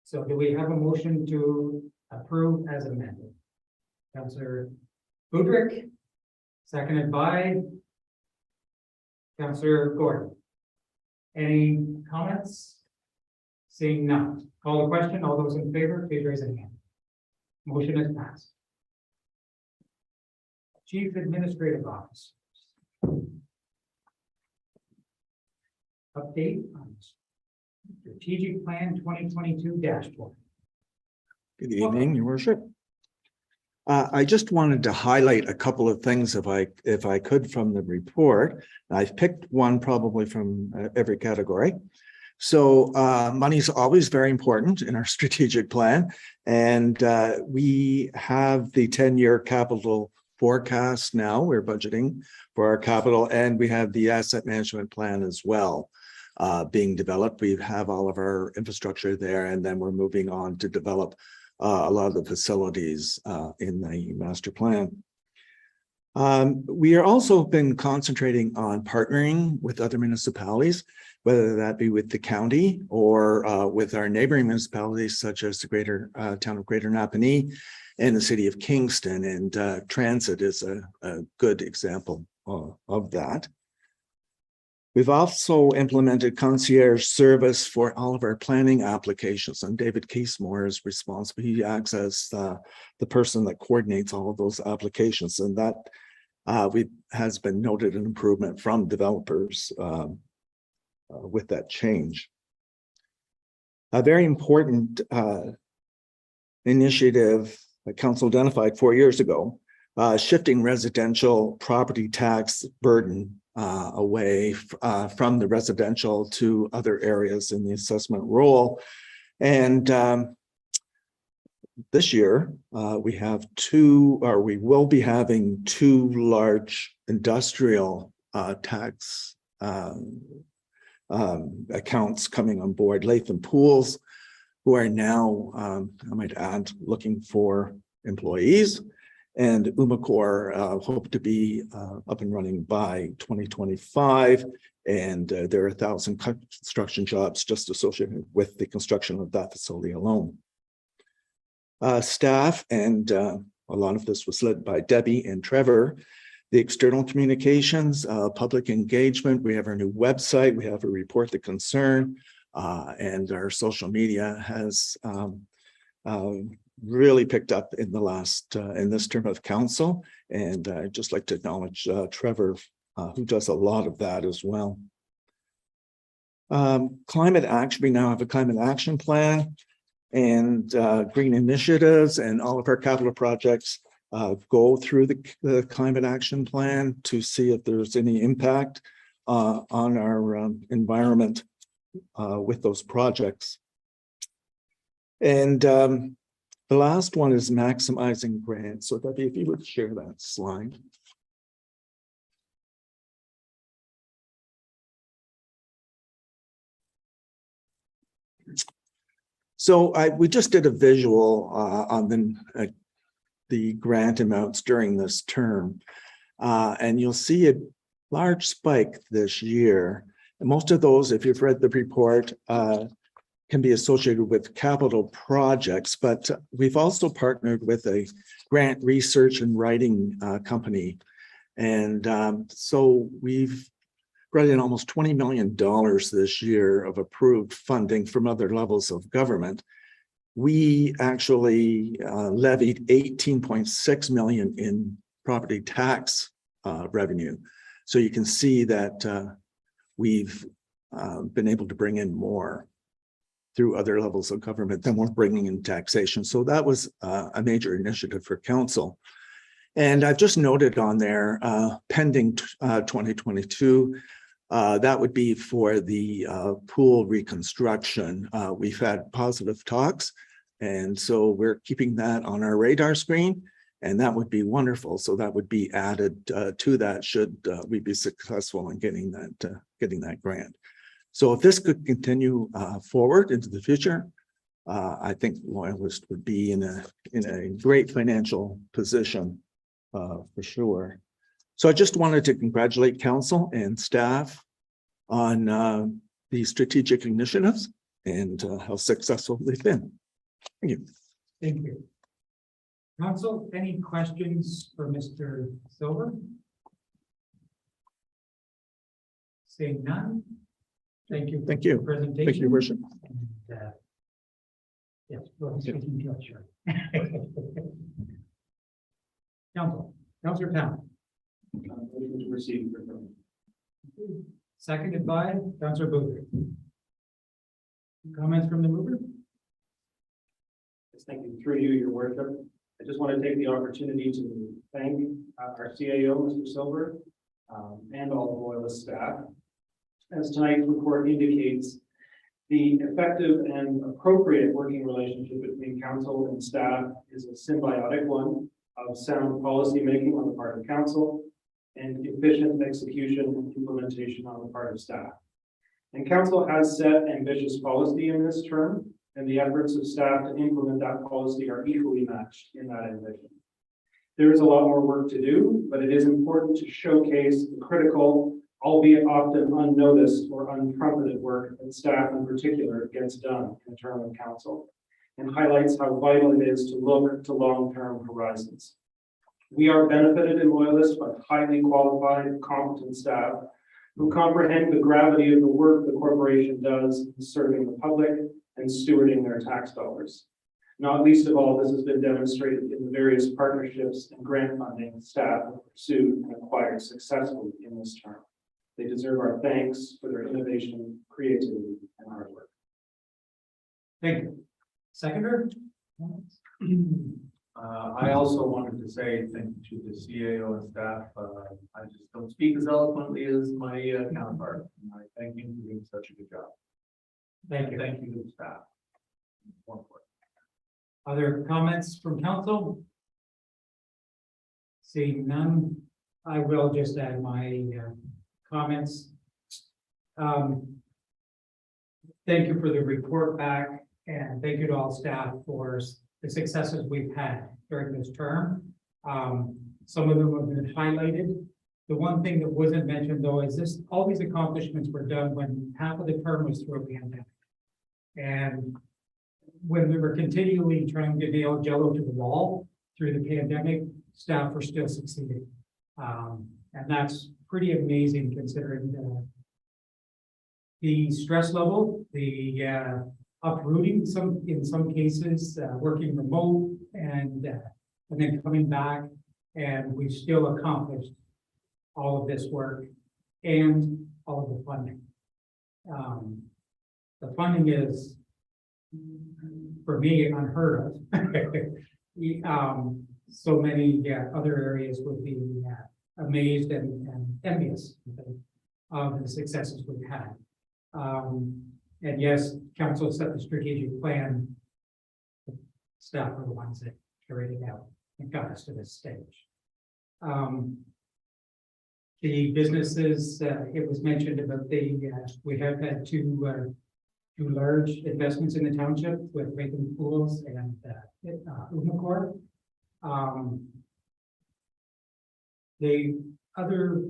So do we have a motion to approve as amended? Councillor Budrick, seconded by Councillor Gordon. Any comments? Seeing none. Call the question. All those in favor, please raise a hand. Motion is passed. Chief Administrative Officer. Update on strategic plan 2022 dashboard. Good evening, Your Worship. I just wanted to highlight a couple of things if I could from the report. I've picked one probably from every category. So money is always very important in our strategic plan. And we have the 10-year capital forecast now. We're budgeting for our capital, and we have the asset management plan as well being developed. We have all of our infrastructure there, and then we're moving on to develop a lot of the facilities in the master plan. We are also been concentrating on partnering with other municipalities, whether that be with the county or with our neighboring municipalities, such as the greater town of Greater Napanee and the city of Kingston. And transit is a good example of that. We've also implemented concierge service for all of our planning applications, and David Casemore is responsible. He acts as the person that coordinates all of those applications, and that has been noted an improvement from developers with that change. A very important initiative that council identified 4 years ago, shifting residential property tax burden away from the residential to other areas in the assessment roll. And this year, we will be having two large industrial tax accounts coming on board. Latham Pools, who are now, I might add, looking for employees, and Umicore hope to be up and running by 2025. And there are 1,000 construction jobs just associated with the construction of that facility alone. staff, and a lot of this was led by Debbie and Trevor. The external communications, public engagement, we have our new website, we have a report the concern, and our social media has really picked up in the last, in this term of council. And I'd just like to acknowledge Trevor, who does a lot of that as well. Climate action, we now have a climate action plan and green initiatives, and all of our capital projects go through the climate action plan to see if there's any impact on our environment with those projects. And the last one is maximizing grants. So Debbie, if you would share that slide. So we just did a visual on the grant amounts during this term. And you'll see a large spike this year. And most of those, if you've read the report, can be associated with capital projects, but we've also partnered with a grant research and writing company. And so we've brought in almost $20 million this year of approved funding from other levels of government. We actually levied $18.6 million in property tax revenue. So you can see that we've been able to bring in more through other levels of government than we're bringing in taxation. So that was a major initiative for council. And I've just noted on there, pending 2022, that would be for the pool reconstruction. We've had positive talks, and so we're keeping that on our radar screen, and that would be wonderful. So that would be added to that should we be successful in getting that grant. So if this could continue forward into the future, I think Loyalist would be in a great financial position for sure. So I just wanted to congratulate council and staff on these strategic initiatives and how successful they've been. Thank you. Thank you. Council, any questions for Mr. Silver? Seeing none. Thank you. Thank you. For the presentation. Thank you, Worship. And, yes, well, speaking to you, sure. Councilor Town. Motion to receive. Seconded by Councilor Boothby. Comments from the mover? Just thank you through you, your worship. I just want to take the opportunity to thank our CAO, Mr. Silver, and all the Loyalist staff. As tonight's report indicates, the effective and appropriate working relationship between council and staff is a symbiotic one of sound policy making on the part of council and efficient execution and implementation on the part of staff. And council has set ambitious policy in this term, and the efforts of staff to implement that policy are equally matched in that ambition. There is a lot more work to do, but it is important to showcase the critical, albeit often unnoticed or untrumpeted work that staff in particular gets done in a term of council, and highlights how vital it is to look to long-term horizons. We are benefited in Loyalist by highly qualified, competent staff who comprehend the gravity of the work the corporation does in serving the public and stewarding their tax dollars. Not least of all, this has been demonstrated in the various partnerships and grant funding staff have pursued and acquired successfully in this term. They deserve our thanks for their innovation, creativity, and hard work. Thank you. Seconder? I also wanted to say thank you to the CAO and staff. I just don't speak as eloquently as my counterpart. And I thank you for doing such a good job. Thank you. Thank you to the staff. More important. Other comments from council? Seeing none, I will just add my comments. Thank you for the report back, and thank you to all staff for the successes we've had during this term. Some of them have been highlighted. The one thing that wasn't mentioned though is all these accomplishments were done when half of the term was through a pandemic. And when we were continually trying to nail Jello to the wall through the pandemic, staff were still succeeding. And that's pretty amazing considering the stress level, the uprooting in some cases, working remote and then coming back, and we've still accomplished all of this work and all of the funding. The funding is, for me, unheard of. So many other areas would be amazed and envious of the successes we've had. And yes, council set the strategic plan. Staff are the ones that carried it out and got us to this stage. The businesses, it was mentioned about we have had two large investments in the township with Raven Pools and Unicor. The other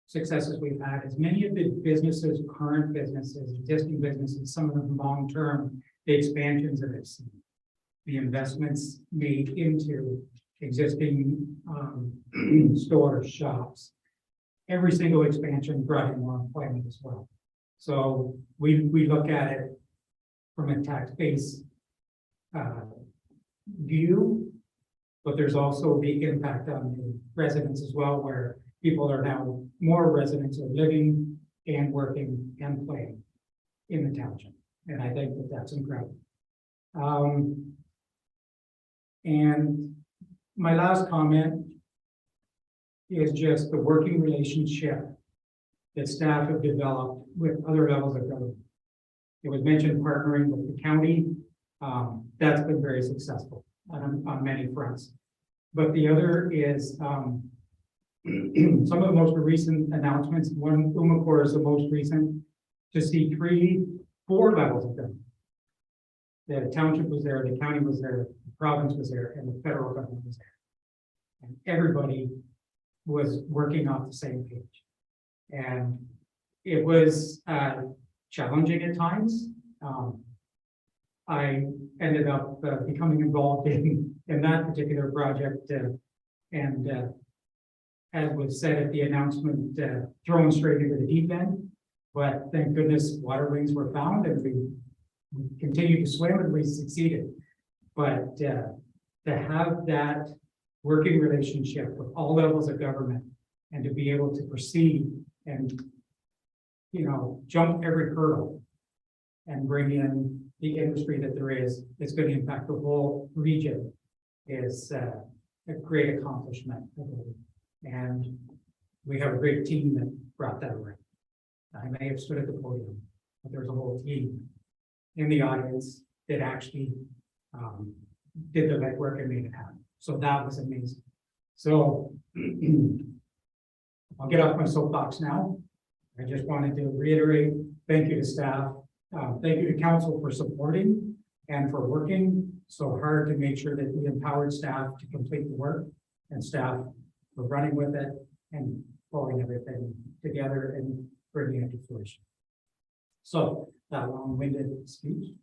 successes we've had is many of the businesses, current businesses, existing businesses, some of them long-term, the expansions that I've seen, the investments made into existing stores, shops. Every single expansion brought in more employment as well. So we look at it from a tax-based view, but there's also the impact on the residents as well, where people are now, more residents are living and working and playing in the township. And I think that that's incredible. And my last comment is just the working relationship that staff have developed with other levels of government. It was mentioned partnering with the county. That's been very successful on many fronts. But the other is some of the most recent announcements. One, Unicor is the most recent, to see 4 levels of government. The township was there, the county was there, the province was there, and the federal government was there. And everybody was working off the same page. And it was challenging at times. I ended up becoming involved in that particular project, and as was said at the announcement, thrown straight into the deep end. But thank goodness water wings were found, and we continued to swim, and we succeeded. But to have that working relationship with all levels of government, and to be able to proceed and, you know, jump every hurdle and bring in the industry that there is, it's going to impact the whole region, is a great accomplishment. And we have a great team that brought that around. I may have stood at the podium, but there's a whole team in the audience that actually did the legwork and made it happen. So that was amazing. So I'll get off my soapbox now. I just wanted to reiterate, thank you to staff. Thank you to council for supporting and for working so hard to make sure that we empowered staff to complete the work, and staff for running with it and pulling everything together and bringing it to fruition. So that long-winded speech.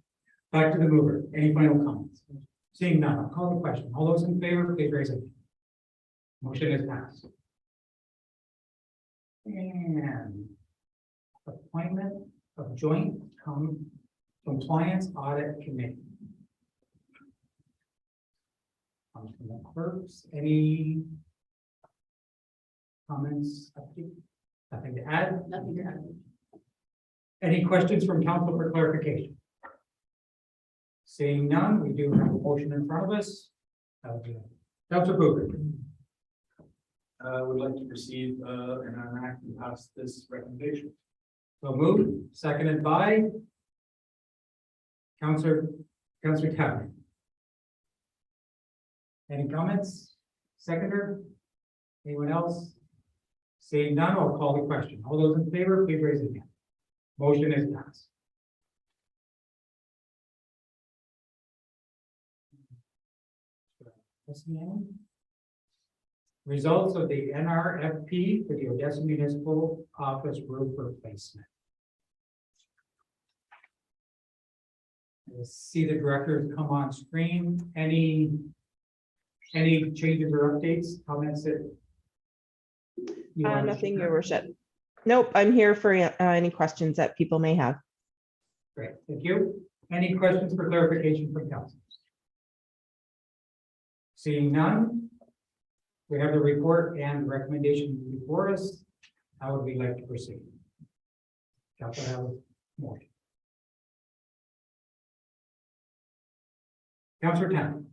Back to the mover. Any final comments? Seeing none, I'll call the question. All those in favor, please raise it. Motion is passed. And appointment of joint compliance audit committee. Comes from the clerks. Any comments? Nothing to add? Nothing to add. Any questions from council for clarification? Seeing none, we do have a motion in front of us. Councilor Booker. Would like to receive and enact and pass this recommendation. So moved, seconded by Councilor Cabinet. Any comments? Seconder? Anyone else? Seeing none, I'll call the question. All those in favor, please raise your hand. Motion is passed. Results of the NRFP for the Odessa Municipal Office roof replacement. I see the directors come on screen. Any changes or updates, comments that? you want to Nothing, share? your worship. Nope, I'm here for any questions that people may have. Great, thank you. Any questions for clarification from council? Seeing none, we have the report and recommendation before us. How would we like to proceed? Council have more. Councilor Town.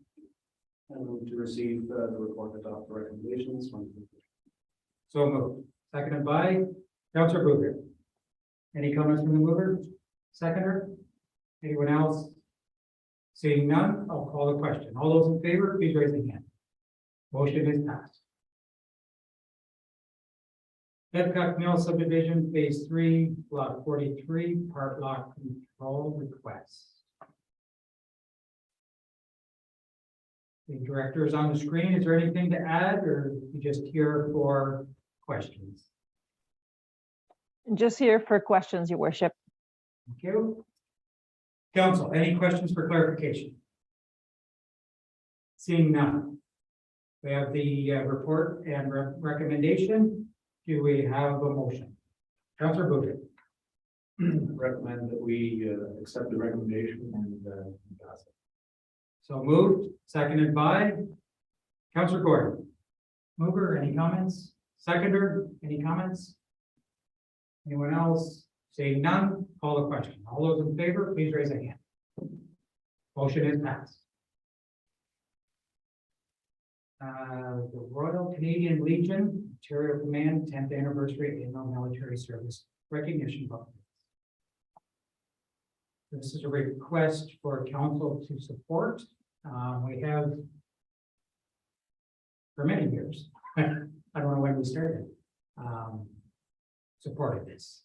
I move to receive the report and adopt the recommendations from. So moved. Seconded by Councilor Booger. Any comments from the mover? Seconder? Anyone else? Seeing none, I'll call the question. All those in favor, please raise your hand. Motion is passed. Bedcock Mill subdivision, phase 3, lot 43, part lot control request. The director is on the screen. Is there anything to add, or you just here for questions? Just here for questions, your worship. Thank you. Council, any questions for clarification? Seeing none. We have the report and recommendation. Do we have a motion? Councilor Booger. Recommend that we accept the recommendation and pass it. So moved, seconded by Councilor Gordon. Mover, any comments? Seconder, any comments? Anyone else? Seeing none, call the question. All those in favor, please raise a hand. Motion is passed. The Royal Canadian Legion, Ontario Command, 10th anniversary annual military service recognition book. This is a request for council to support. We have for many years, I don't know when we started, supported this.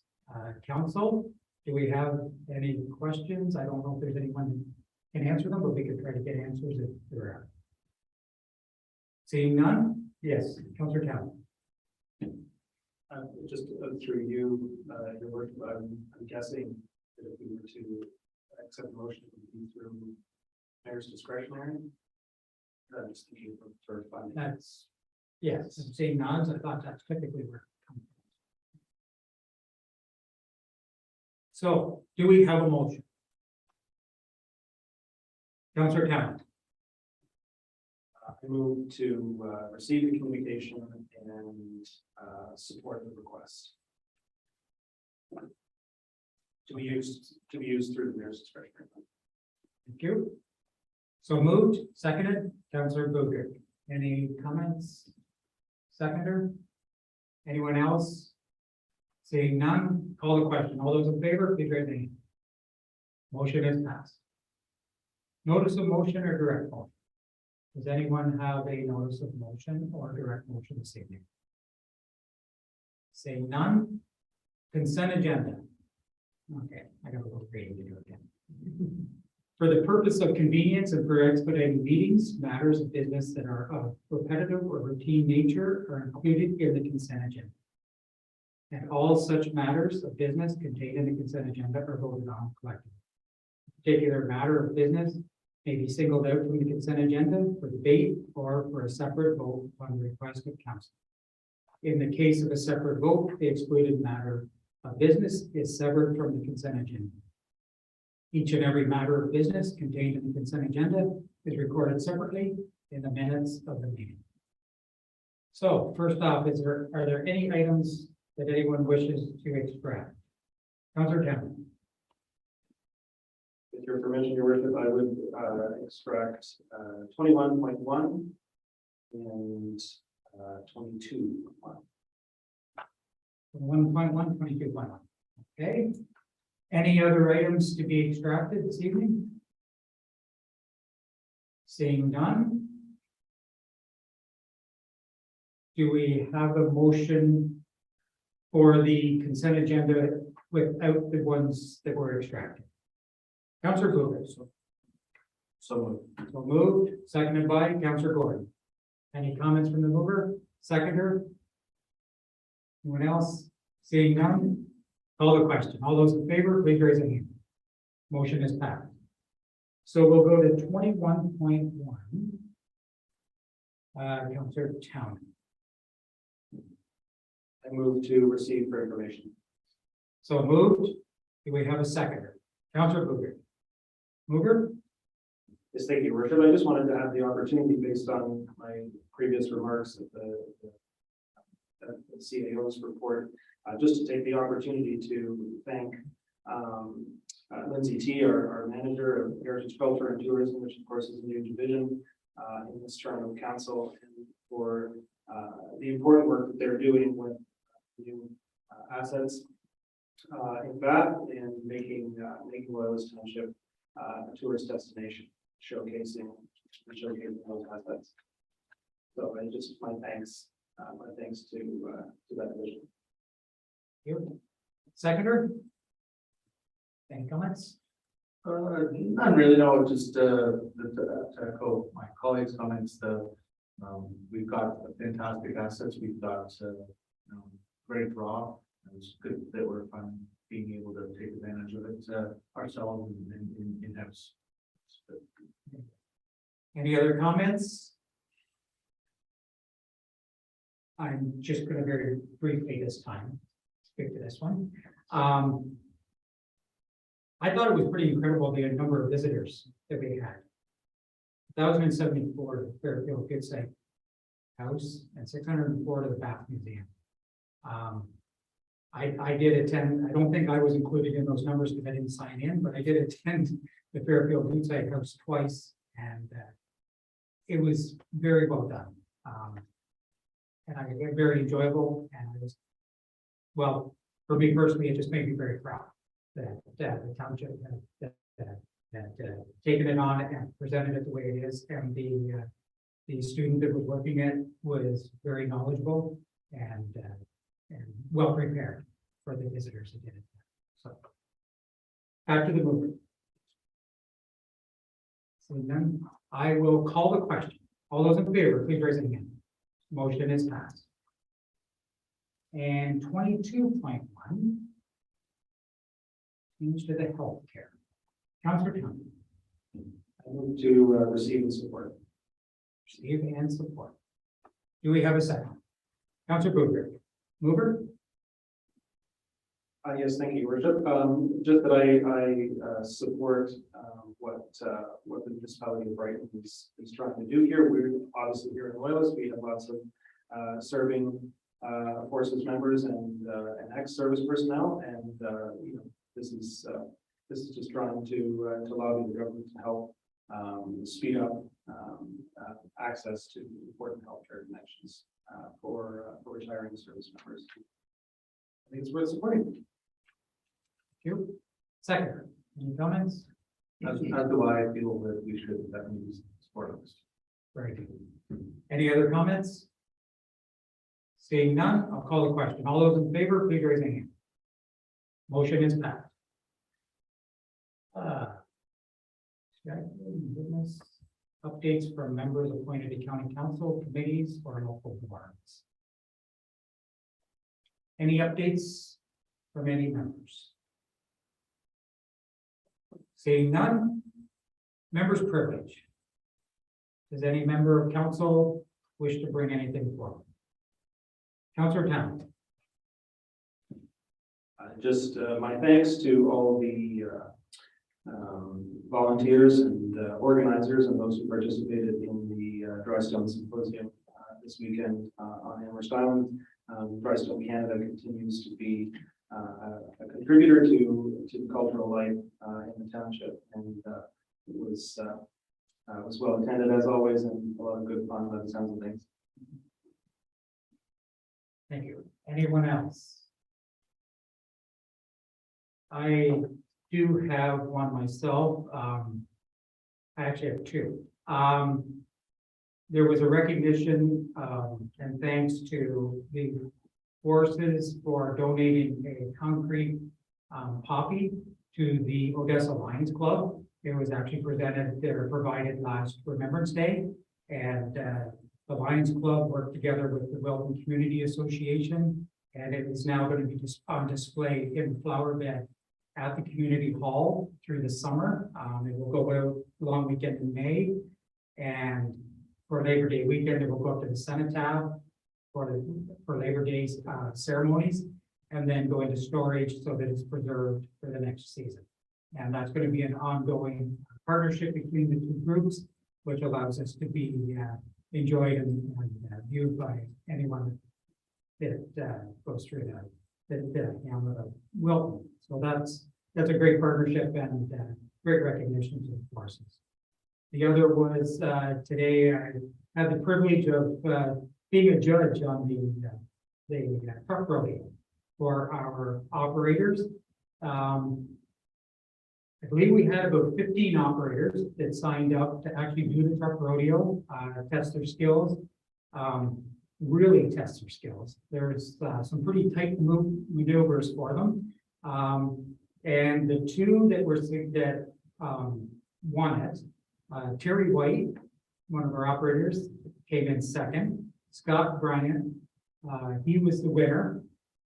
Council, do we have any questions? I don't know if there's anyone who can answer them, but we could try to get answers if there are. Seeing none? Yes, Councilor Town. Just through you, your work, I'm guessing that if we were to accept the motion, it would be through mayor's discretionary. I'm just thinking for funding. That's, yes, seeing nods, I thought that's typically where it comes from. So, do we have a motion? Councilor Town. I move to receive the communication and support the request. To be used through the mayor's discretion. Thank you. So moved, seconded, Councilor Booger. Any comments? Seconder? Anyone else? Seeing none, call the question. All those in favor, please raise your hand. Motion is passed. Notice of motion or direct motion? Does anyone have a notice of motion or direct motion this evening? Saying none. Consent agenda. Okay, I got a little reading to do again. For the purpose of convenience and for expediting meetings, matters of business that are of repetitive or routine nature are included in the consent agenda. And all such matters of business contained in the consent agenda are voted on collectively. A particular matter of business may be singled out from the consent agenda for debate or for a separate vote on the request of council. In the case of a separate vote, the excluded matter of business is severed from the consent agenda. Each and every matter of business contained in the consent agenda is recorded separately in the minutes of the meeting. So first off, are there any items that anyone wishes to extract? Councilor Cameron. With your permission, your worship, I would extract 21.1 and 22.1. 1.1, 22.1. Okay. Any other items to be extracted this evening? Seeing none. Do we have a motion for the consent agenda without the ones that were extracted? Councilor Booger. So moved, seconded by Councilor Gordon. Any comments from the mover? Seconder? Anyone else? Seeing none? Call the question. All those in favor, please raise a hand. Motion is passed. So we'll go to 21.1. Counselor Town. I move to receive for information. So moved. Do we have a seconder? Counselor Booger. Mover? Yes, thank you, Your Worship. I just wanted to have the opportunity, based on my previous remarks at the CAO's report, just to take the opportunity to thank Lindsay T, our manager of Heritage Culture and Tourism, which of course is a new division in this term of council, and for the important work that they're doing with new assets in that, and making Loyalist Township a tourist destination, showcasing those assets. So I just my thanks to that division. You. Seconder? Any comments? Not really, no, just to echo my colleagues' comments, we've got fantastic assets, we've got great draw. It's good that we're being able to take advantage of it ourselves in-house. Any other comments? I'm just going to very briefly this time speak to this one. I thought it was pretty incredible the number of visitors that we had. 1,074 to the Fairfield Good Site House and 604 to the Bath Museum. I did attend, I don't think I was included in those numbers because I didn't sign in, but I did attend the Fairfield Good Site House twice, and it was very well done. And I was very enjoyable, and I was, well, for me personally, it just made me very proud that the township had taken it on and presented it the way it is, and the student that was working it was very knowledgeable and well prepared for the visitors that did it. So after the movement. So then I will call the question. All those in favor, please raise your hand. Motion is passed. And 22.1. Change to the healthcare. Councillor Town. I move to receive and support. Receive and support. Do we have a second? Councillor Booger. Mover? Yes, thank you, Your Worship. Just that I support what the municipality of Brighton is trying to do here. We're obviously here in Loyalist. We have lots of serving forces members and ex-service personnel, and this is just trying to lobby the government to help speed up access to important healthcare connections for retiring service members. I think it's worth supporting. Thank you. Second, any comments? As do I feel that we should definitely support this. Very good. Any other comments? Seeing none, I'll call the question. All those in favor, please raise your hand. Motion is passed. Updates from members appointed to county council, committees, or local boards. Any updates from any members? Seeing none, members' privilege. Does any member of council wish to bring anything forward? Councillor Town. Just my thanks to all the volunteers and organizers and those who participated in the Drystone Symposium this weekend on Amherst Island. Drystone Canada continues to be a contributor to the cultural life in the township, and it was well attended as always, and a lot of good fun by the sounds of things. Thank you. Anyone else? I do have one myself. I actually have two. There was a recognition and thanks to the forces for donating a concrete poppy to the Odessa Lions Club. It was actually provided last Remembrance Day, and the Lions Club worked together with the Wilton Community Association, and it is now going to be on display in the flower bed at the community hall through the summer. It will go out long weekend in May. And for Labor Day weekend, they will go up to the cenotaph for Labor Day's ceremonies, and then go into storage so that it's preserved for the next season. And that's going to be an ongoing partnership between the two groups, which allows us to be enjoyed and viewed by anyone that goes through the hamlet of Wilton. So that's a great partnership and great recognition to the forces. The other was today I had the privilege of being a judge on the truck rodeo for our operators. I believe we had about 15 operators that signed up to actually do the truck rodeo, test their skills, really test their skills. There's some pretty tight maneuvers for them. And the two that won it, Terry White, one of our operators, came in second. Scott Bryant, he was the winner.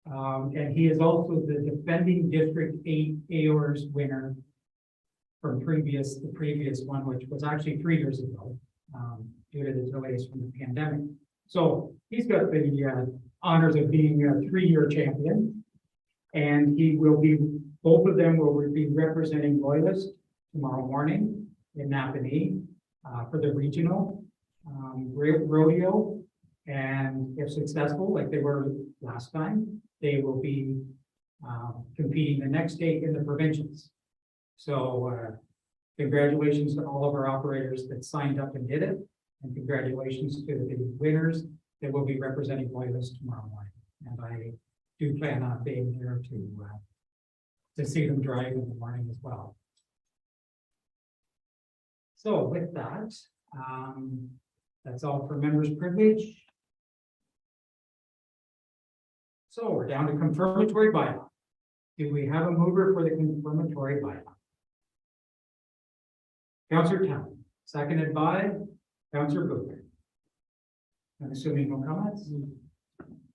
And he is also the defending District 8 AORS winner from the previous one, which was actually 3 years ago, due to the delays from the pandemic. So he's got the honors of being a 3-year champion. And both of them will be representing Loyalist tomorrow morning in Napanee for the regional rodeo. And if successful, like they were last time, they will be competing the next day in the provincials. So congratulations to all of our operators that signed up and did it. And congratulations to the winners that will be representing Loyalist tomorrow morning. And I do plan on being there to see them drive in the morning as well. So with that, that's all for members' privilege. So we're down to confirmatory bylaw. Do we have a mover for the confirmatory bylaw? Councillor Town, seconded by Councillor Booker. I'm assuming no comments?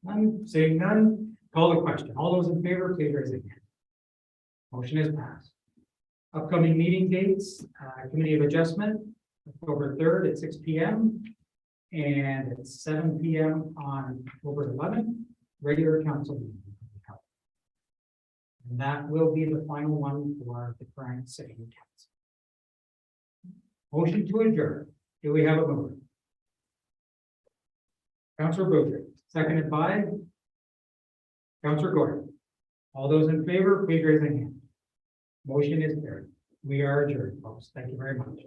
None, saying none, call the question. All those in favor, please raise a hand. Motion is passed. Upcoming meeting dates, Committee of Adjustment, October 3rd at 6 p.m. and at 7 p.m. on October 11th, regular council meeting. And that will be the final one for the current city council. Motion to adjourn. Do we have a mover? Councillor Booker, seconded by Councillor Gordon. All those in favor, please raise a hand. Motion is carried. We are adjourned, folks. Thank you very much.